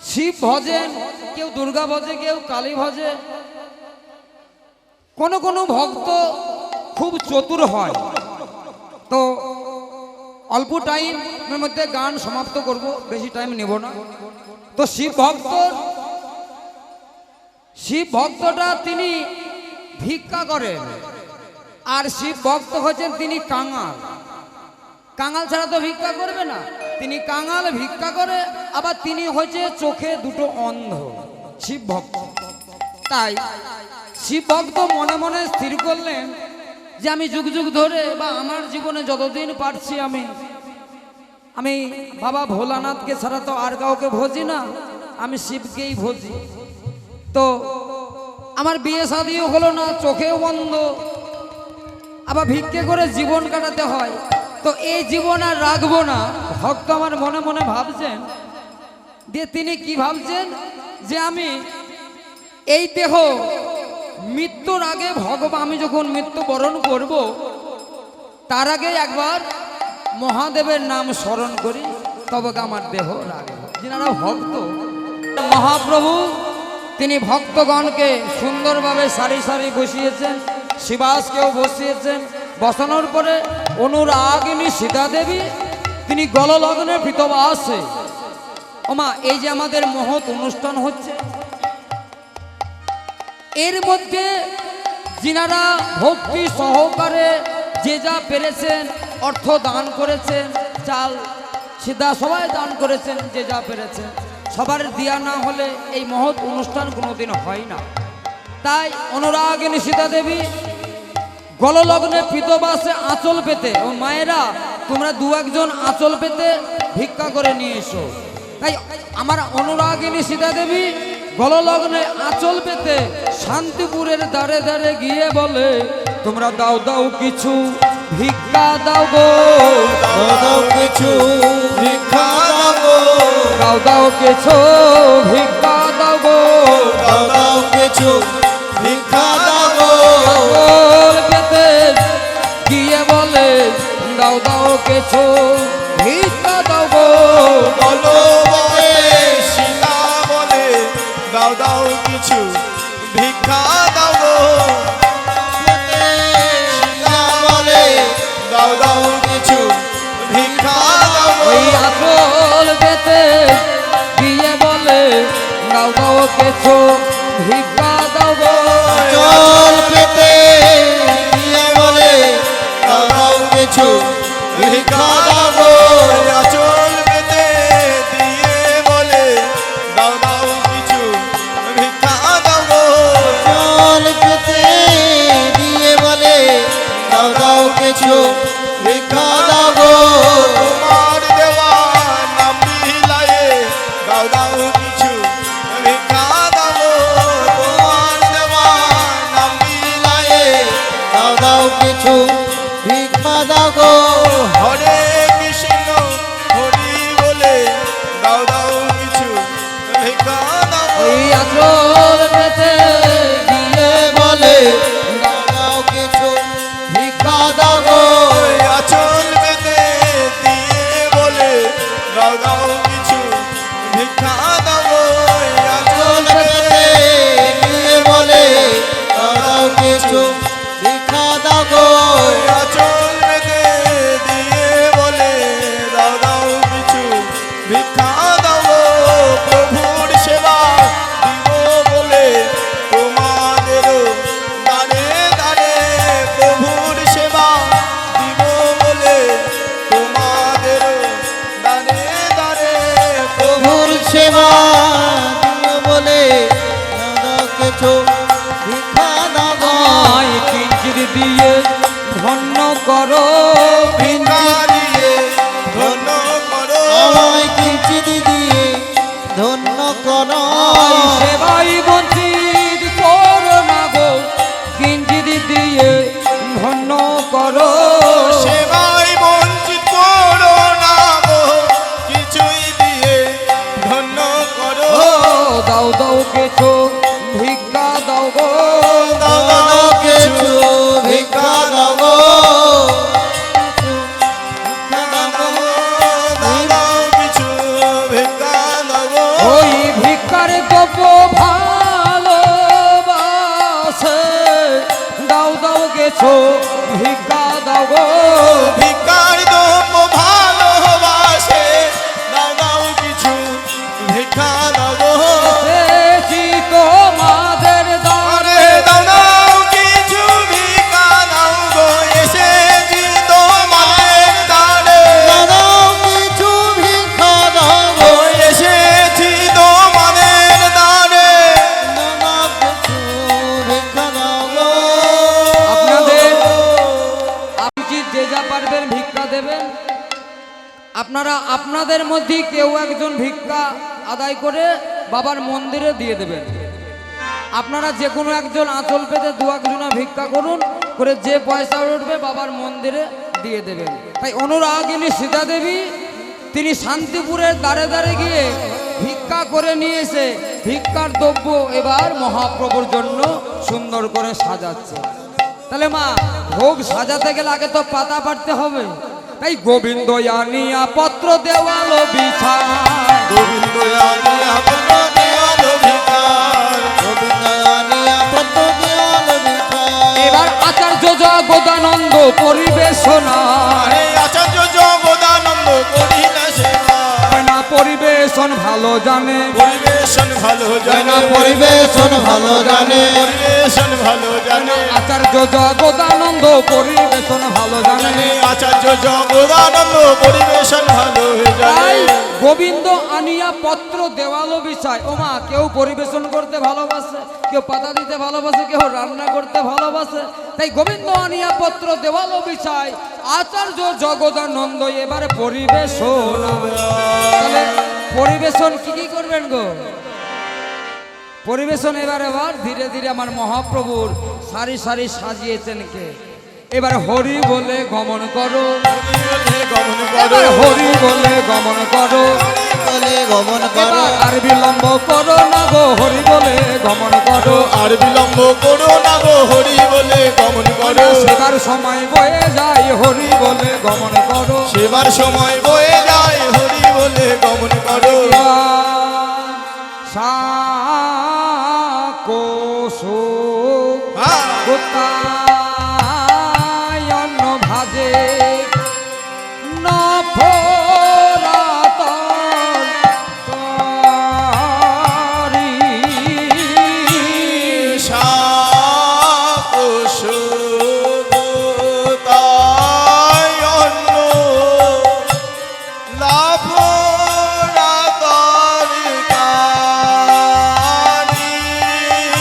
শিব ভজেন, কেউ দুর্গা ভজে, কেউ কালী ভজে, কোনো কোনো ভক্ত খুব চতুর হয়। তো অল্প টাইমের মধ্যে গান সমাপ্ত করব, বেশি টাইম নেব না। তো শিব ভক্তটা তিনি ভিক্ষা করেন, আর শিব ভক্ত হচ্ছেন তিনি কাঙাল। কাঙাল ছাড়া তো ভিক্ষা করবে না, তিনি কাঙাল ভিক্ষা করে, আবার তিনি হচ্ছে চোখে দুটো অন্ধ শিব ভক্ত। তাই শিব ভক্ত মনে মনে স্থির করলেন যে আমি যুগ যুগ ধরে বা আমার জীবনে যতদিন পারছি আমি বাবা ভোলানাথকে ছাড়া তো আর কাউকে ভজি না, আমি শিবকেই ভজি। তো আমার বিয়ে শাদিও হলো না, চোখেও বন্ধ, আবার ভিক্ষে করে জীবন কাটাতে হয়। তো এই জীবন আর রাখবো না। ভক্ত আমার মনে মনে ভাবছেন, দিয়ে তিনি কি ভাবছেন যে আমি এই দেহ মৃত্যুর আগে ভগবান, আমি যখন মৃত্যুবরণ করব তার আগে একবার মহাদেবের নাম স্মরণ করি, তবে আমার দেহ রাখবো। যিনারা ভক্ত, মহাপ্রভু তিনি ভক্তগণকে সুন্দরভাবে সারি সারি বসিয়েছেন, শিবাসকেও বসিয়েছেন। বসানোর পরে অনুরাগিনী সীতা দেবী তিনি গললগ্নে প্রীতবাসে। ওমা এই যে আমাদের মহৎ অনুষ্ঠান হচ্ছে, এর মধ্যে যিনারা ভক্তি সহকারে যে যা পেরেছেন, অর্থ দান করেছেন, চাল সিধা সবাই দান করেছেন, যে যা পেরেছেন, সবার দিয়া না হলে এই মহৎ অনুষ্ঠান কোনোদিন হয় না। তাই অনুরাগিনী সীতা দেবী গললগ্নে প্রীতবাসে আঁচল পেতে, ও মায়েরা তোমরা দু একজন আঁচল পেতে ভিক্ষা করে নিয়ে এসো। তাই আমার অনুরাগিনী সীতা দেবী গললগ্নে আঁচল পেতে শান্তিপুরের দ্বারে দ্বারে গিয়ে বলে, তোমরা দাও দাও কিছু ভিক্ষা দাও গো, দাও কিছু ভিক্ষা দাও গো, দাও দাও কিছু ভিক্ষা দাও গো, দাও কিছু ভিক্ষা দাও গো। আঁচল পেতে গিয়ে বলে, দাও দাও কিছু ভিক্ষা দাও গো। বলো বলে সীতা বলে, দাও দাও কিছু ভিক্ষা দাও গো। সীতা বলে, দাও দাও কিছু ভিক্ষা দাও গো। ওই আঁচল পেতে গিয়ে বলে, দাও দাও কিছু ভিক্ষা দাও গো। জল পেতে গিয়ে বলে, দাও কিছু ভিক্ষা দাও গো। আঁচল পেতে দিয়ে বলে, দাও দাও কিছু ভিক্ষা দাও গো। জল পেতে দিয়ে বলে, দাও কিছু ভিক্ষা দাও গো। তোমার দেওয়া নাম বিলায়ে, দাও দাও আচল পেতে দিয়ে বলে দাও কিছু ভিক্ষা দাও গো ওই আঁচল পেতে দিয়ে বলে দাও দাও কিছু ভিক্ষা দাও ওই আঁচল চল পেতে দিয়ে বলে দাও কিছু ভিক্ষা দাও গো ওই আঁচল পেতে দিয়ে বলে দাও দাও কিছু ভিক্ষা দাও প্রভুর সেবা দিব বলে তোমাদেরও দাঁড়ে দাঁড়ে প্রভুর সেবা দিব বলে তোমাদেরও দাঁড়ে দাঁড়ে প্রভুর সেবা দিও বলে দাও কিছু ভিক্ষা দাও গো আমায় কিঞ্চিত দিয়ে ধন্য করো ভিক্ষা দিয়ে ধন্য করো আমায় কিঞ্চিত দিয়ে ধন্য করো আই সেবাই বঞ্চিত করো না গো কিঞ্চিত দিয়ে ধন্য করো সেবাই বঞ্চিত করো না গো কিছুই দিয়ে ধন্য করো ও দাও দাও কিছু ভিক্ষা দাও গো দাও দাও কিছু ভিক্ষা দাও গো ভিক্ষা দাও গো দাও দাও কিছু ভিক্ষা দাও গো ওই ভিক্ষার দ্রব্য ভালোবাসে দাও দাও কিছু ভিক্ষা দাও গো ভিক্ষার দ্রব্য ভালোবাসে দাও দাও কিছু ভিক্ষা দাও গো এসেছি তোমাদের আরে দ্বারে দাও দাও কিছু ভিক্ষা দাও গো এসেছি তোমাদের দ্বারে দাও কিছু ভিক্ষা দাও গো ও এসেছি তোমাদের দ্বারে দাও কিছু ভিক্ষা দাও গো আপনাদের আপনি যে যা পারবেন ভিক্ষা দেবেন আপনারা আপনাদের মধ্যে কেউ একজন ভিক্ষা আদায় করে বাবার মন্দিরে দিয়ে দেবেন আপনারা যে কোনো একজন আঁচল পেতে দু একজনা ভিক্ষা করুন করে যে পয়সা উঠবে বাবার মন্দিরে দিয়ে দেবেন তাই অনুরাগিনী সীতা দেবী তিনি শান্তিপুরের দ্বারে দ্বারে গিয়ে ভিক্ষা করে নিয়ে এসে ভিক্ষার দ্রব্য এবার মহাপ্রভুর জন্য সুন্দর করে সাজাচ্ছে তাহলে মা ভোগ সাজাতে গেলে আগে তো পাতা পাড়তে হবে তাই গোবিন্দ আনিয়া পত্র দেওয়ালো বিছায় গোবিন্দ আনিয়া পত্র দেওয়ালো ভিখার গোবিন্দ আনিয়া পত্র দেওয়ালো ভিক্ষা এবার আচার্য জগদানন্দ পরিবেশনা আরে আচার্য জগদানন্দ করিলা সেবা না পরিবেশন ভালো জানে পরিবেশন ভালো জানে পরিবেশন ভালো জানে পরিবেশন ভালো জানে আচার্য জগদানন্দ পরিবেশন ভালো জানে আচার্য জগদানন্দ পরিবেশন ভালো তাই জানে গোবিন্দ আনিয়া পত্র দেওয়ালো বিষয় ও মা কেউ পরিবেশন করতে ভালোবাসে কেউ পাতা দিতে ভালোবাসে কেউ রান্না করতে ভালোবাসে তাই গোবিন্দ আনিয়া পত্র দেওয়ালো বিষয় আচার্য জগদানন্দ এবারে পরিবেশন তাহলে পরিবেশন কি কি করবেন গো পরিবেশন এবার ধীরে ধীরে আমার মহাপ্রভুর সারি সারি সাজিয়েছেন কে এবার হরি বলে গমন করো গমন এবার করো হরি বলে গমন করো বলে গমন করো এবার আর বিলম্ব করো না গো হরি বলে গমন করো আর বিলম্ব করো না গো হরি বলে গমন করো সেবার সময় বয়ে যায় হরি বলে গমন করো সেবার সময় বয়ে যায় হরি বলে গমন করো সাকোশো হ্যাঁ। গোতায়ন ভাজে নফরাতন করি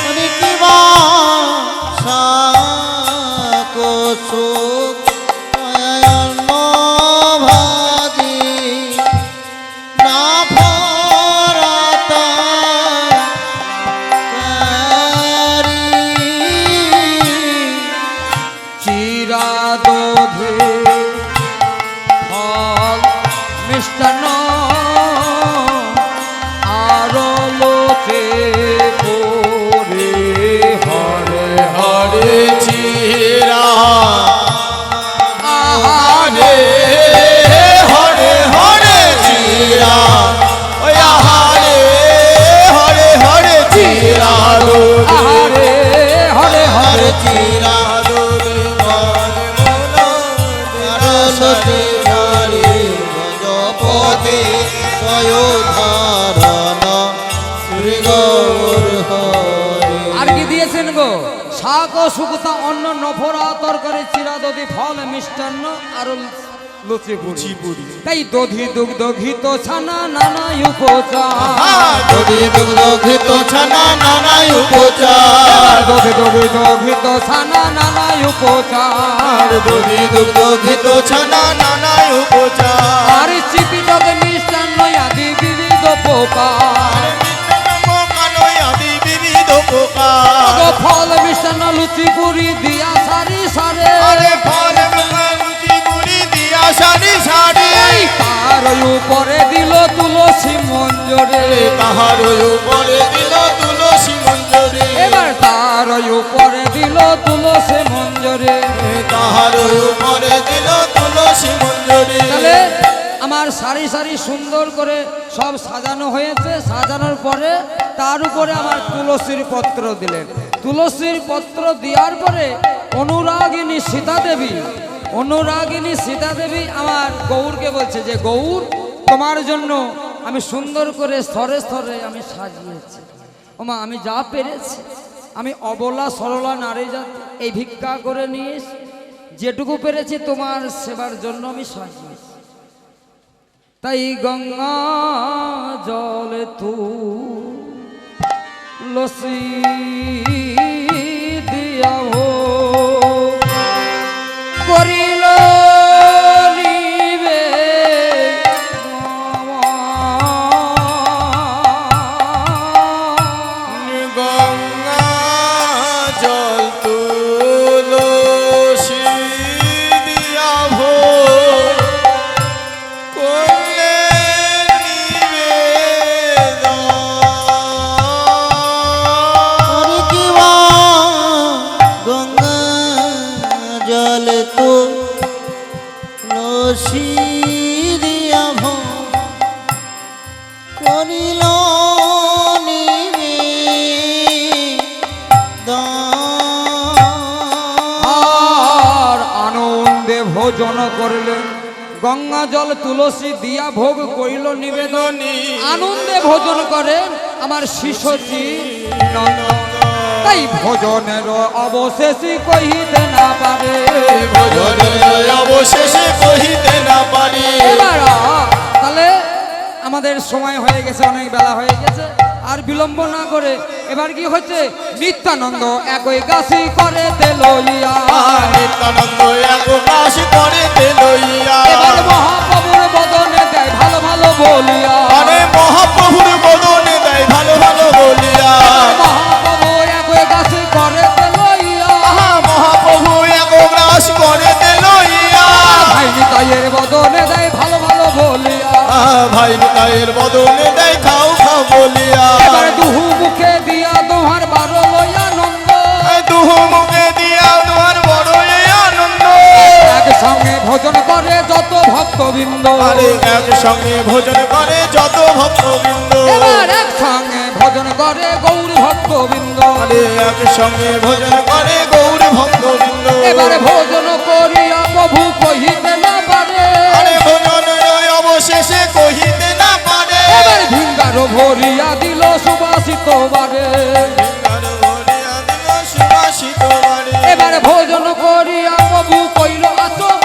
অনেক বা শাক ও শুকতা অন্ন নফরা তরকারি চিরা দধি ফল মিষ্টান্ন আর লুচি পুরি তাই দধি দুগ্ধ ঘিত ছানা নানা উপচার দধি দুগ্ধ ঘৃত ছানা নানা উপচার দধি দুগ্ধ ঘিত ছানা নানা উপচার দধি দুগ্ধ ঘৃত ছানা নানা উপচার আর চিপি ডগে মিষ্টান্ন আদি বিবিধ প্রকার আদি বিবিধ প্রকার ফল মিষ্টান্ন লুচি পুরি দিয়া সারি সারে আরে ফল লুচি পুরি দিয়া সারি সারি তার উপরে দিল তুলসী মঞ্জরে তাহার উপরে দিল তুলসী মঞ্জরে এবার তার উপরে দিল তুলসী মঞ্জরে তাহার উপরে দিল তুলসী মঞ্জরে তাহলে আমার সারি সারি সুন্দর করে সব সাজানো হয়েছে সাজানোর পরে তার উপরে আমার তুলসীর পত্র দিলেন তুলসীর পত্র দেওয়ার পরে অনুরাগিনী সীতা দেবী আমার গৌরকে বলছে যে গৌর তোমার জন্য আমি সুন্দর করে স্তরে স্তরে আমি সাজিয়েছি ওমা আমি যা পেরেছি আমি অবলা সরলা নারী জাতি এই ভিক্ষা করে নিয়ে যেটুকু পেরেছি তোমার সেবার জন্য আমি সাজিয়েছি তাই গঙ্গা জলে তুলসী দিয়া হো করিল নিবে গঙ্গা জল তুলসী দিয়া ভো করলে গঙ্গা জল তুলসী দিয়া ভো করিল আর আনন্দে ভোজন করলেন গঙ্গা জল তুলসী দিয়া ভোগ করিল নিবেদন আনন্দে ভোজন করেন আমার শিশুজি নন্দন তাই ভোজনের অবশেষে কহিতে না পারে ভোজনের অবশেষে কহিতে না পারি এবার তাহলে আমাদের সময় হয়ে গেছে অনেক বেলা হয়ে গেছে আর বিলম্ব না করে এবার কি হচ্ছে নিত্যানন্দ একই কাশি করে লইয়া নিত্যানন্দ এক কাশ করিতে লইয়া এবার মহাপ্রভুর বদনে দেয় ভালো ভালো বলিয়া আরে মহাপ্রভুর বদনে দেয় ভালো ভালো বলিয়া মহাপ্রভু একই কাশি করে লইয়া মহাপ্রভু এক গ্রাস করিতে লইয়া ভাই নিতাইয়ের বদনে দেয় ভালো ভালো বলিয়া ভাই নিতাইয়ের বদনে দেয় খাও খাও বলিয়া এবার দুহু মুখে দিয়া তোমার বারো লইয়া নন্দ দুহু মুখে দিয়া তোমার বড় আনন্দ একসঙ্গে ভোজন করে যত ভক্তবৃন্দ আরে একসঙ্গে ভোজন করে যত ভক্তবৃন্দ এবার একসঙ্গে ভোজন করে গৌর ভক্তবৃন্দ আরে একসঙ্গে ভোজন করে গৌর ভক্তবৃন্দ এবারে ভোজন করিয়া প্রভু কহিতে না পারে আরে ভোজন অবশেষে কহিতে না পারে এবার ভিঙ্গার ভরিয়া দিল সুবাসিত বারে সুবাসিত বাড়ি এবারে ভোজন করিয়া প্রভু কইল আচমন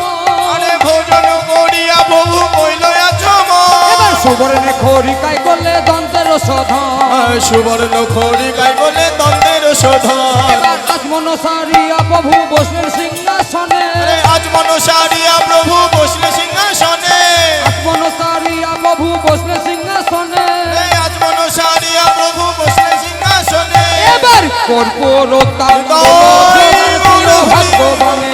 আরে ভোজন করিয়া বহু কইল আচমন এবার সুবর্ণে খরিকাই করলে দন্তের শোধন সুবর্ণ খড়িকাই বলে দ্বন্দ্বের শোধন এবার আচমন সারিয়া প্রভু বসলেন সিংহাসনে আজ মনসারিয়া প্রভু বসলে সিংহাসনে আচমন সারিয়া প্রভু বসলে সিংহাসনে আজ মনসারিয়া প্রভু বসলে সিংহাসনে এবার কর্পূর ভগবানে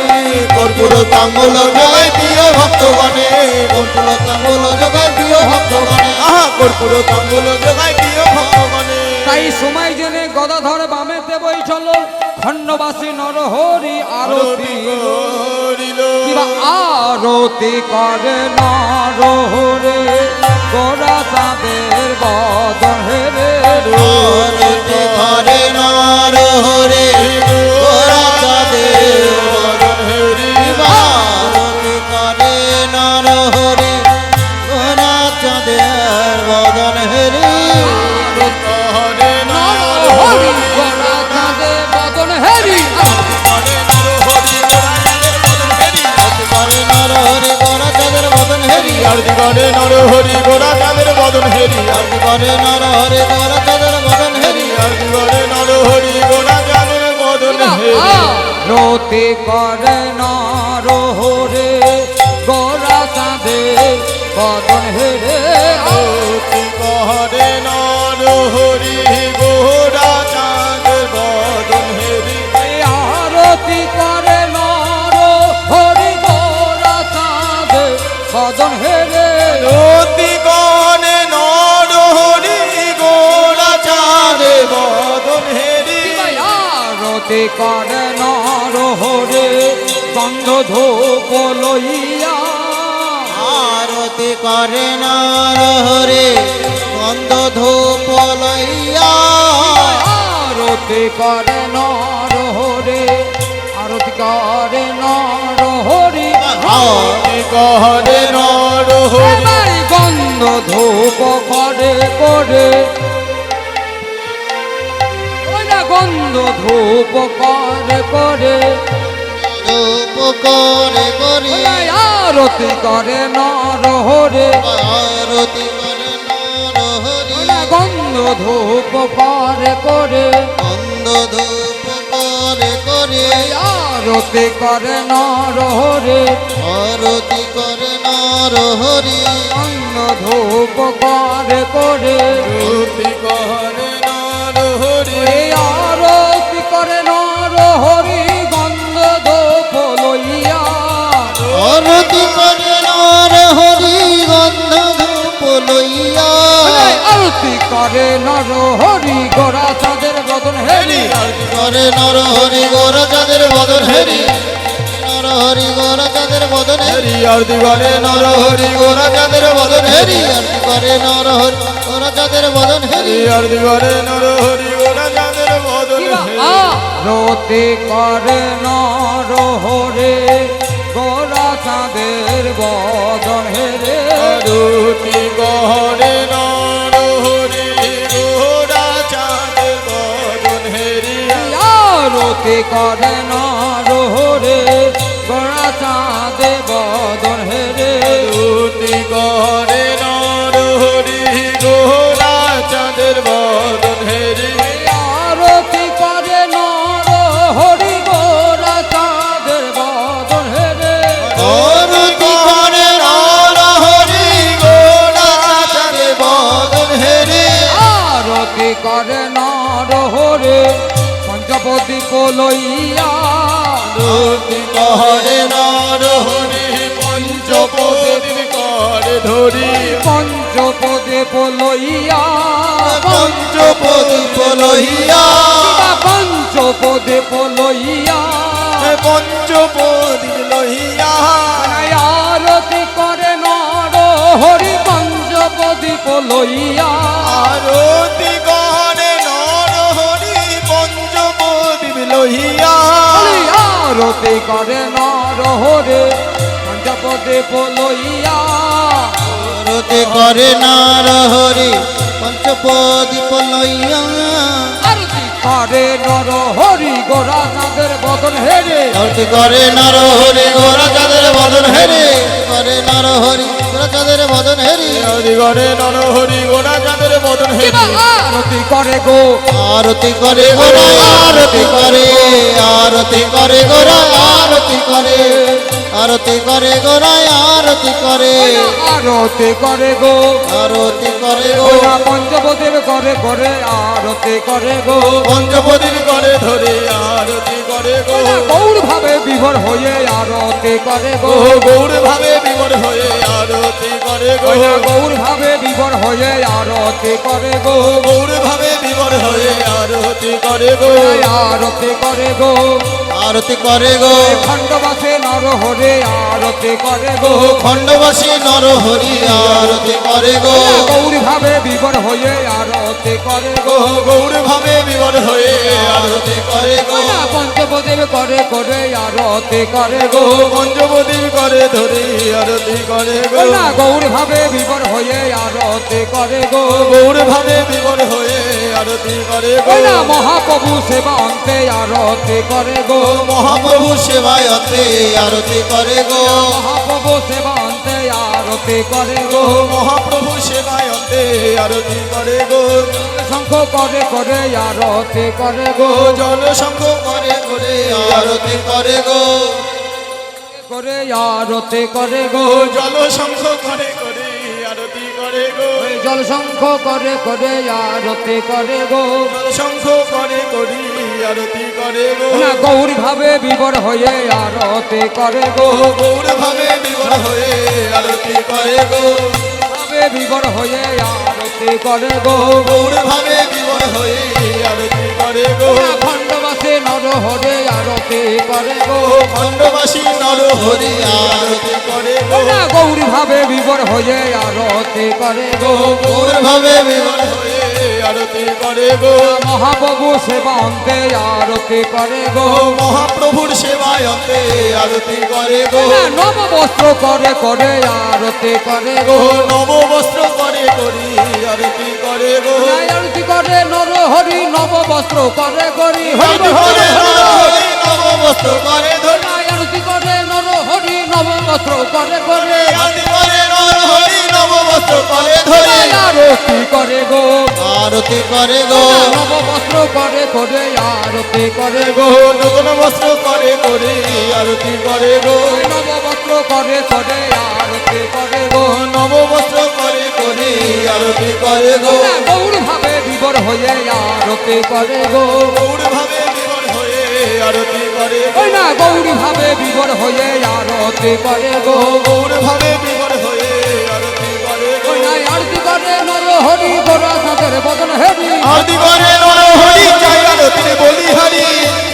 কর্পূর তাম্বুল জগাই প্রিয় ভক্তগণে কর্পূর তাম্বুল জগাই প্রিয় ভক্তগণে কর্পূর তাম্বুল জগাই প্রিয় ভক্তগণে তাই সময় জেনে গদাধর বামেতে বইছিল খণ্ডবাসী নরহরি আরতি করিল কিবা আরতি করে নরহরে গোরা চাঁদের বদন হেরে আরতি করে নর হরে গোরা চাঁদের বদন হরি আরতি করে নর হরে গোরা চাঁদের বদন হরি হরে নরহরি গোরা চাঁদের বদন আরতি করে নর হরি গোরা চাঁদের বদন হেরি আরতি করে নর হরি গোরা চাঁদের বদন হেরি আরতি করে নর হরি গোরা চাঁদের বদন হেরি রতি করে নর হরে গোরা চাঁদে বদন হেরে আরতি করে নর হরি গোরা চাঁদের বদন হেরি আরতি করে নর হরি গোরা চাঁদে বদন হেরে আরতি করে নর হরি গোরা চাঁদের বদন হেরি আরতি করে নর হরে গন্ধ ধূপ লইয়া আরতি করে নর হরি গন্ধ ধূপ লইয়া আরতি করে নর হরে আরতি করে নর হরি আরতি করে নর হরি এবারে গন্ধ ধূপ করে করে ওই না গন্ধ ধূপ করে করে ধূপ করে করি ওই আরতি করে নর হরে আরতি করে নর হরি ওই না গন্ধ ধূপ করে করে গন্ধ ধূপ করে করে আরতি করে নর হরে আরতি করে নর হরি গন্ধ ধূপ করে করে আরতি করে নর হরি এই আরতি করে নর হরি গন্ধ ধূপ লইয়া আরতি করে নর হরি গন্ধ ধূপ লইয়া এই আরতি করে নর হরি গোরা চাঁদের বদন হেরি আরতি করে নর হরি গোরা চাঁদের বদন হেরি নর হরি গোরা চাঁদের বদন হেরি হেরি আরতি করে নর হরি গোরা চাঁদের বদন হেরি হেরি আরতি করে নর হরি গোরা চাঁদের বদন হেরি আরতি করে নর হরি গোরা চাঁদের বদন হেরি আরতি করে নর হরে গোরা চাঁদের বদন হেরে আরতি করে নর হরি গোরা চাঁদের বদন হেরি আরতি করে নর হরে গোরা চাঁদে বদন হেরে আরতি করে নর হরি গোরা চাঁদের বদন হেরি আরতি করে নর হরি গোরা চাঁদের বদন হেরে আরতি করে নর হরি গোরা চাঁদের বদন হেরি আরতি করে নর হরে পঞ্চপদীপ লইয়া আরতি করে নর হরি পঞ্চপদীপ করে ধরি পঞ্চপদীপ লইয়া পঞ্চপদীপ লইয়া পঞ্চপদীপ লইয়া পঞ্চপদীপ লইয়া আরতি করে নর হরি পঞ্চপদীপ লইয়া আরতি করে নর হরি পঞ্চপদীপ লইয়া আরতি করে নর হরে পঞ্চপদীপ লইয়া আরতি করে নর হরি পঞ্চপদীপ লইয়া আরতি করে নর হরি গোরা চাঁদের বদন হেরে আরতি করে নর হরি গোরা চাঁদের বদন হেরি করে নর হরি গোরা চাঁদের বদন হেরি আরতি করে নর হরি গোরা চাঁদের বদন হেরি আরতি করে গো আরতি করে গোরা আরতি করে আরতি করে গোরা আরতি করে আরতি করে গোরা আরতি করে আরতি করে গো আরতি করে গো ওরা পঞ্চপদীপ করে করে আরতি করে গো পঞ্চপদীপ করে ধরে আরতি করে গো গৌর ভাবে বিভোর হয়ে আরতি করে গো গৌর ভাবে বিমর হয়ে আরতি করে গো ওরা গৌর ভাবে বিভোর হয়ে আরতি করে গো গৌর ভাবে বিমর হয়ে আরতি করে গো আরতি করে গো আরতি করে গো খণ্ডবাসে নর হরে আরতি করে গো খণ্ডবাসী নর হরি আরতি করে গো গৌর ভাবে বিভোর হয়ে আরতি করে গো গৌর ভাবে বিমর হয়ে আরতি করে গো পঞ্চপদীপ করে করে আরতি করে গো পঞ্চপদীপ করে ধরে আরতি করে গো না গৌর ভাবে বিভোর হয়ে আরতি করে গো গৌর ভাবে বিমর হয়ে আরতি করে গো না মহাপ্রভু সেবা অন্তে আরতি করে গো মহাপ্রভু সেবায়তে আরতি করে গো মহাপ্রভু সেবা অন্তে আরতি করে গো মহাপ্রভু সেবায়তে আরতি করে গো শঙ্খ করে করে আরতি করে গো জল শঙ্খ করে করে আরতি করে গো করে আরতি করে গো জল শঙ্খ করে করে আরতি করে গো জল শঙ্খ করে করে আরতি করে গো জল শঙ্খ করে করি আরতি করে গো না গৌরী ভাবে বিবর হয়ে আরতি করে গো গৌর ভাবে বিবর হয়ে আরতি করে গো ভাবে বিবর হয়ে আরতি করে গো গৌর ভাবে বিবর হয়ে আরতি করে গো খণ্ডবাসে নর হরে আরতি করে গো খণ্ডবাসী নর হরি আরতি করে গো না গৌরী ভাবে বিবর হয়ে আরতি করে গো গৌর ভাবে বিবর হয়ে আরতি করে গো মহাপ্রভু সেবা অন্তে আরতি করে গো মহাপ্রভুর সেবায়তে আরতি করে গো নব বস্ত্র করে করে আরতি করে গো নব বস্ত্র করে করি আরতি করে গো আরতি করে নর হরি নব বস্ত্র করে করি আরতি করে নর হরি নব বস্ত্র করে ধরি আরতি করে নর হরি নব বস্ত্র করে করে আরতি করে নর হরি নব বস্ত্র করে ধরি আরতি করে গো আরতি করে গো নব বস্ত্র করে করে আরতি করে গো নতুন বস্ত্র করে করি আরতি করে গো নব বস্ত্র করে করে আরতি করে গো নব বস্ত্র করে করি আরতি করে গো গৌর ভাবে বিবর হয়ে আরতি করে গো গৌর ভাবে বিবর হয়ে আরতি করে গো ওই না গৌরী ভাবে বিবর হয়ে আরতি করে গো গৌর ভাবে বিবর হয়ে আরতি করে গো ওই না আরতি করে নর হরি গোরা সাঁতের বদন হেরি আরতি করে নর হরি চাই আরতি বলি হরি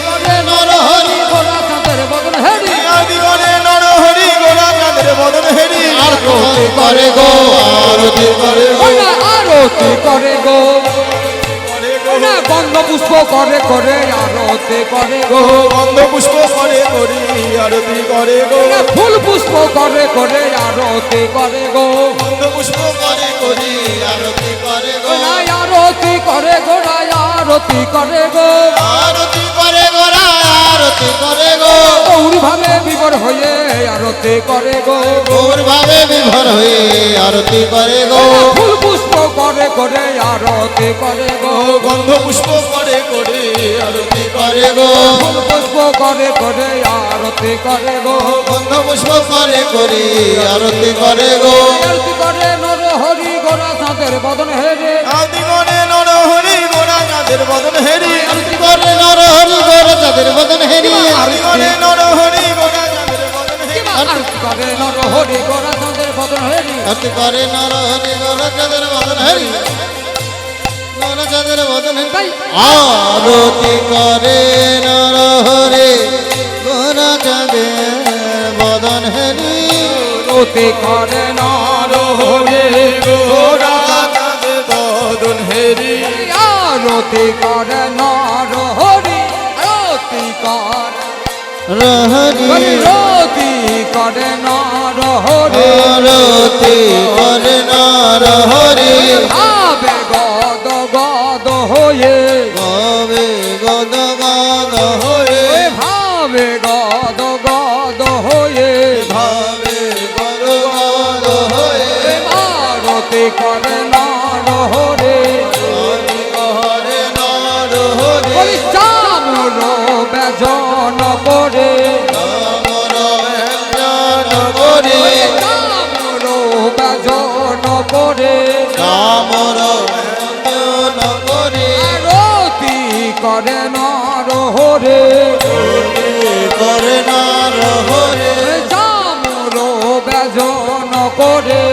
করে নর হরি গোরা সাঁতের বদন হেরি আরতি করে নর হরি গোরা চাঁদের বদন হেরি আরতি করে গো আরতি করে গো ওই না আরতি করে গো করে গো ওই না গন্ধ পুষ্প করে করে আরতি করে গো গন্ধ পুষ্প করে করি আরতি করে গো ওই না ফুল পুষ্প করে করে আরতি করে গো গন্ধ পুষ্প করে করি আরতি করে গো ওই না আরতি করে গো আরতি করে গো আরতি করে গো আরতি করে গো গৌর ভাবে বিবর হয়ে আরতি করে গো গৌর ভাবে বিভোর হয়ে আরতি করে গো ফুল পুষ্প করে করে আরতি করে গো গন্ধ পুষ্প করে করি আরতি করে গো ফুল পুষ্প করে করে আরতি করে গো গন্ধ পুষ্প করে করি আরতি করে গো আরতি করে নর হরি গোরা সাঁতের বদন হেরে আরতি করে নর হরি গোরা চাঁদের বদন হেরি আরতি করে নর হরি গোর চাঁদের বদন হেরি আরতি করে নর হরি গোরা চাঁদের বদন হেরি আরতি করে নর হরি গোরা সাঁতের বদন হেরি আরতি করে নর হরি গোর চাঁদের বদন হেরি গোর চাঁদের বদন হেরি আরতি করে নর হরি গোর চাঁদের বদন হেরি আরতি করে নর হরি গোরা চাঁদের বদন হেরি আরতি করে নর হরি আরতি করে রহরি রতি করে নর হরি আরতি করে নর হরি ভাবে গদ গদ হয়ে গবে গদ গদ হয়ে ভাবে গদ গদ হয়ে ভাবে গদ গদ হয়ে আরতি করে নর হরে হরে নর হরে বলি চামর বেজন করে আমর ব্যঞ্জন করে চামর বেজন করে আমর ব্যঞ্জন করে আরতি করে নর হরে করে নর হরে চামর বেজন করে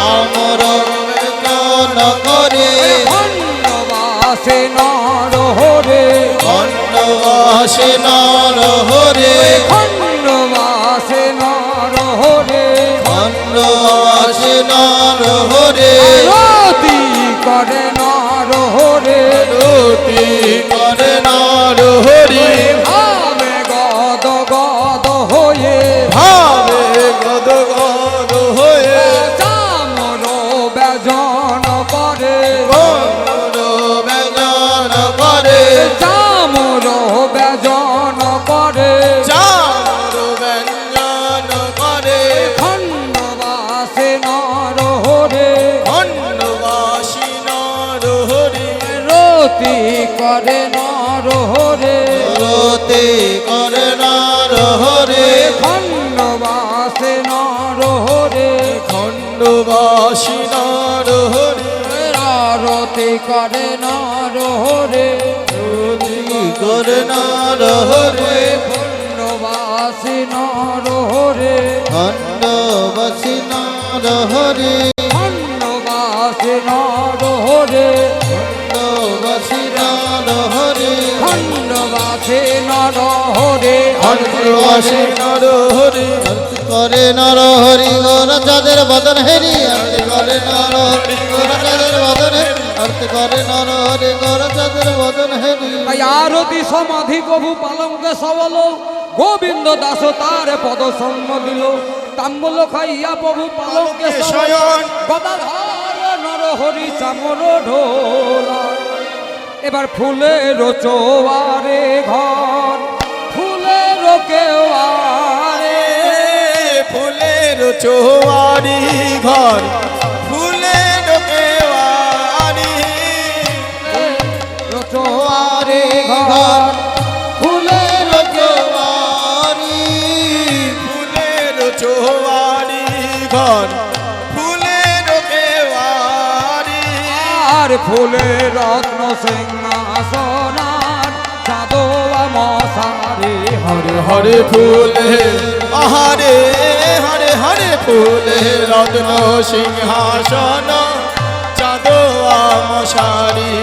আমর ব্যঞ্জন করে ধন্যবাসে নর হরে খণ্ডবাসে নর হরে ধন্যবাসে নর হরে খণ্ডবাসে নর হরে আরতি করে নর হরে রতি করে নর হরি ভাবে গদ গদ হয়ে ভাবে গদ গদ হয়ে চামর বেজন করে আমর ব্যঞ্জন করে চামর বেজন হরে রতি করে নর হরে খণ্ডবাসে নর হরে খণ্ডবাসী নর হরে আরতি করে নর হরে করে নর হরে খণ্ডবাসী নর হরে খণ্ডবাসী নর হরে খণ্ডবাসী নর হরে খণ্ডবাসী নর হরে খণ্ডবাসী নর হরে খণ্ডবাসী নর হরে আরতি করে নর হরি গৌর চাঁদের বদন হেরি আরতি করে নর হরি গৌর চাঁদের বদন হেরি আরতি করে নর হরি গৌর চাঁদের বদন হেরি তাই আরতি সমাধি প্রভু পালঙ্কে সবল গোবিন্দ দাস তার পদ সঙ্গ দিল তাম্বল খাইয়া প্রভু পালঙ্কে শয়ন শয়ন গদাধর নর হরি চামর ঢোলা এবার ফুলের চোয়ারে ঘর ফুলের কেওয়ারে ফুলের চোয়ারি ঘর ফুলের কেওয়ারি চোয়ারে ঘর ফুলের কেওয়ারি ফুলের চোয়ারি ঘর ফুলের কেওয়ারি আর ফুলের রত্ন সিংহাসনার চাঁদোয়া মশারে হরে হরে ফুলে আহারে হরে হরে ফুলে রত্ন সিংহাসন চাঁদোয়া মশারি